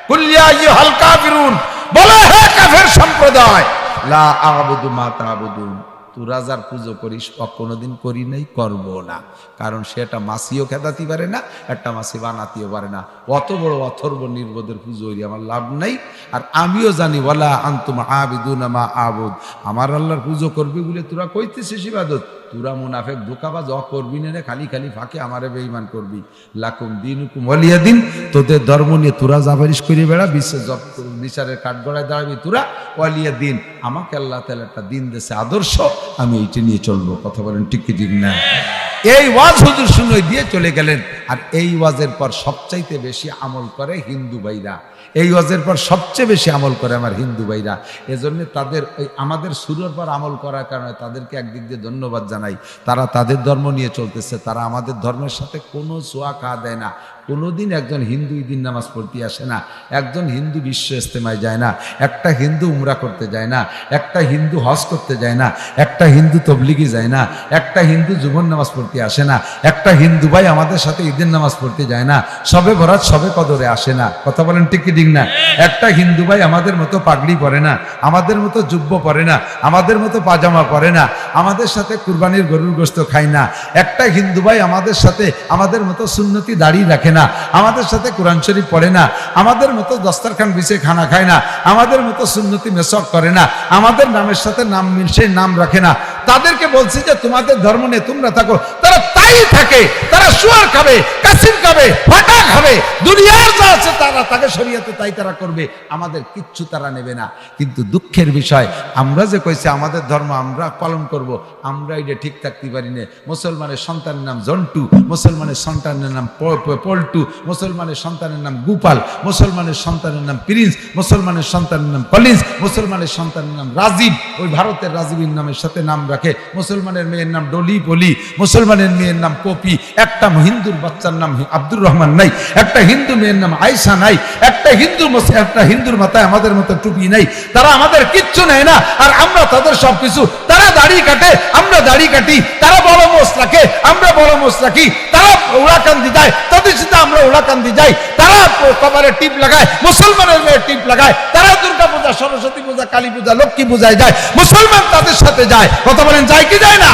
কুল ইয়া আইয়ুহাল কাফিরুন, বলো হে কাফের সম্প্রদায়, লা আ'বুদু মা তা'বুদুন, তুই রাজার পুজো করিস, কোনোদিন করি নাই, করবো না। কারণ সে একটা মাসিও খেদাতে পারে না, একটা মাসি বানাতেও পারে না। অত বড় অথর্ব নির্বোধের পুজো হইলে আমার লাভ নাই। আর আমিও জানি ওয়ালা আনতুম আবিদুনা মা আবুদ, আমার আল্লাহর পুজো করবি বলে তোরা কইতেছিস ইবাদত, তোরা মুনাফেক ধোঁকাবাজ করবি না রে, খালি খালি ফাঁকে আমারে বেঈমান করবি। লাকুম দিনুকুম ওয়ালিয়া দিন, তোদের ধর্ম নিয়ে তোরা জাবারিশ করে বেড়া, বিচারের কাঠগড়ায় দাঁড়াবি তোরা, ওয়ালিয়া দিন, আমাকে আল্লাহ তাআলা একটা দিন দেশে আদর্শ, আমি এইটা নিয়ে চলবো। কথা বলেন ঠিক কি ঠিক না? এই ওয়াজ হুজুর শুনে দিয়ে চলে গেলেন। আর এই ওয়াজের পর সবচাইতে বেশি আমল করে হিন্দু ভাইরা, এই ওয়াজের পর সবচেয়ে বেশি আমল করে আমার হিন্দু ভাইরা। এজন্য তাদের ওই আমাদের শুরুর পর আমল করার কারণে তাদেরকে একদিক দিয়ে ধন্যবাদ জানাই। তারা তাদের ধর্ম নিয়ে চলতেছে, তারা আমাদের ধর্মের সাথে কোনো ছোঁয়া খাওয়া দেয় না। কোনোদিন একজন হিন্দু ঈদিন নামাজ পড়তে আসে না, একজন হিন্দু বিশ্ব ইস্তেমায় যায় না, একটা হিন্দু উমরা করতে যায় না, একটা হিন্দু হজ করতে যায় না, একটা হিন্দু তবলিগি যায় না, একটা হিন্দু জুবন নামাজ পড়তে আসে না, একটা হিন্দু ভাই আমাদের সাথে ঈদের নামাজ পড়তে যায় না, সবে বরাত সবে কদরে আসে না। কথা বলেন ঠিক কি ঠিক না? একটা হিন্দু ভাই আমাদের মতো পাগড়ি পরে না, আমাদের মতো জুব্ব পরে না, আমাদের মতো পাজামা পরে না, আমাদের সাথে কুরবানির গরুর গোশত খায় না। একটা হিন্দু ভাই আমাদের সাথে আমাদের মতো সুন্নতি দাড়ি রাখে না, আমাদের সাথে কোরআন শরীফ পড়ে না, আমাদের মতো দস্তরখান বিছিয়ে খানা খায় না, আমাদের মতো সুন্নতি মেসক করে না, আমাদের নামের সাথে নাম মিশে নাম রাখে না। তাদেরকে বলছি যে তোমাদের ধর্ম নিয়ে তোমরা থাকো, তারা তাই থাকে, তারা শুয়ার খাবে, কাসিম খাবে, ফাটা খাবে, দুনিয়ার যা আছে তারা তাকে শরীয়তে তাই তারা করবে, আমাদের কিচ্ছু তারা নেবে না। কিন্তু দুঃখের বিষয়, আমরা যে কইছি আমাদের ধর্ম আমরা পালন করব, আমরা এটা ঠিক থাকতে পারি না। মুসলমানের সন্তানের নাম জন্টু, মুসলমানের সন্তানের নাম পল্টু, মুসলমানের সন্তানের নাম গোপাল, মুসলমানের সন্তানের নাম প্রিন্স, মুসলমানের সন্তানের নাম কলিন্স, মুসলমানের সন্তানের নাম রাজীব, ওই ভারতের রাজীবের নামের সাথে নাম রাখে। মুসলমানের মেয়ের নাম ডলি পলি, মুসলমানের মেয়ের নাম পপি, একটা হিন্দুর বাচ্চার নাম আব্দুর রহমান নাই, একটা হিন্দু মেয়ের নাম আয়েশা নাই, একটা হিন্দুর মাথায় আমাদের মতো টুপি নাই। তারা আমাদের কিচ্ছু নেয় না, আর আমরা তাদের সবকিছু। তারা দাড়ি কাটে, আমরা দাড়ি কাটি, তারা বড় মোষ রাখে, আমরা বড় মোষ রাখি, তারা ওড়াকান্দি যায়, তাদের সাথে আমরা ওড়াকান্দি যাই, তারা কপালে টিপ লাগায়, মুসলমানের মেয়ে টিপ লাগায়, তারা দুর্গা পূজা, সরস্বতী পূজা, কালী পূজা, লক্ষ্মী পূজায় যায়, মুসলমান তাদের সাথে যায়। কথা বলেন যায় কি যায় না?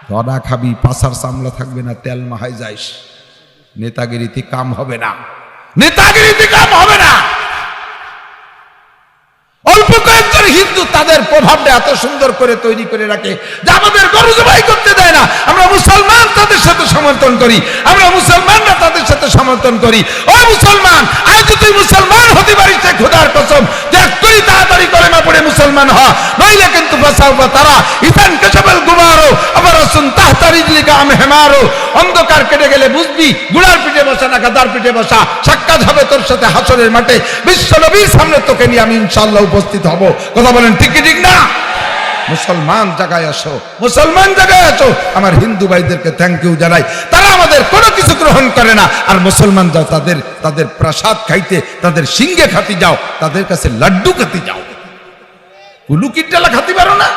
ধরা খাবি, পাশার সামলা থাকবে না, তেল মাহাই যাইস, নেতাগিরিতে কাম হবে না, নেতাগিরিতে কাম হবে না। অল্প কয়েকজন হিন্দু তাদের প্রভাবটা এত সুন্দর করে তৈরি করে রাখে যে আমাদের গরু জবাই করতে দেয় না। আমরা মুসলমান তাদের সাথে সমর্থন করি, আমরা মুসলমানরা তাদের সাথে সমর্থন করি। ও মুসলমান, আজ তুই মুসলমান হতে পারিস না, খোদার কসম, দেখ তুই তাড়াতাড়ি কলেমা পড়ে মুসলমান হ, নইলে কিন্তু বাসাউবা তারা ইতান কাশাবাল গুমারো আবার আসুন তাহতারিজলিকা আম হেমারো। অন্ধকার কেটে গেলে বুঝবি গুড়ার পিঠে বসা না গাদার পিঠে বসা। সাক্ষাৎ হবে তোর সাথে হাসরের মাঠে, বিশ্ব নবীর সামনে তোকে নিয়ে আমি ইনশাআল্লাহ উপস্থিত হব। কথা বলেন ঠিক কি ঠিক না? মুসলমান জায়গায় আসো, মুসলমান জায়গায় আসো। আমার হিন্দু ভাইদেরকে থ্যাংক ইউ জানাই, তারা আমাদের কোনো কিছু গ্রহণ করে না। আর মুসলমান যাও তাদের প্রসাদ খাইতে, তাদের সিংহে খাতি যাও, তাদের কাছে লাড্ডু খাতি যাও। কুলুকির ডালা খাতি পারো না?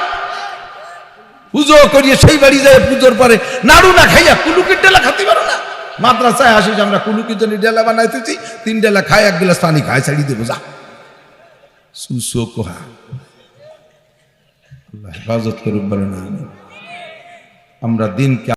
পুজো করিয়ে সেই বাড়ি যায়, পুজোর পরে নাড়ু না খাইয়া কুলুকির ডালা খাতি পারো না? মাদ্রাসায় আসি যে আমরা কুলুকির জন্য ডেলা বানাইতেছি, 3 ডেলা খায়, 1 গ্লাস পানি খায়, ছাড়িয়ে দেবো যা। সুসো কোহা, আল্লাহ হেফাজত করুক বলে না। আমরা দিনকে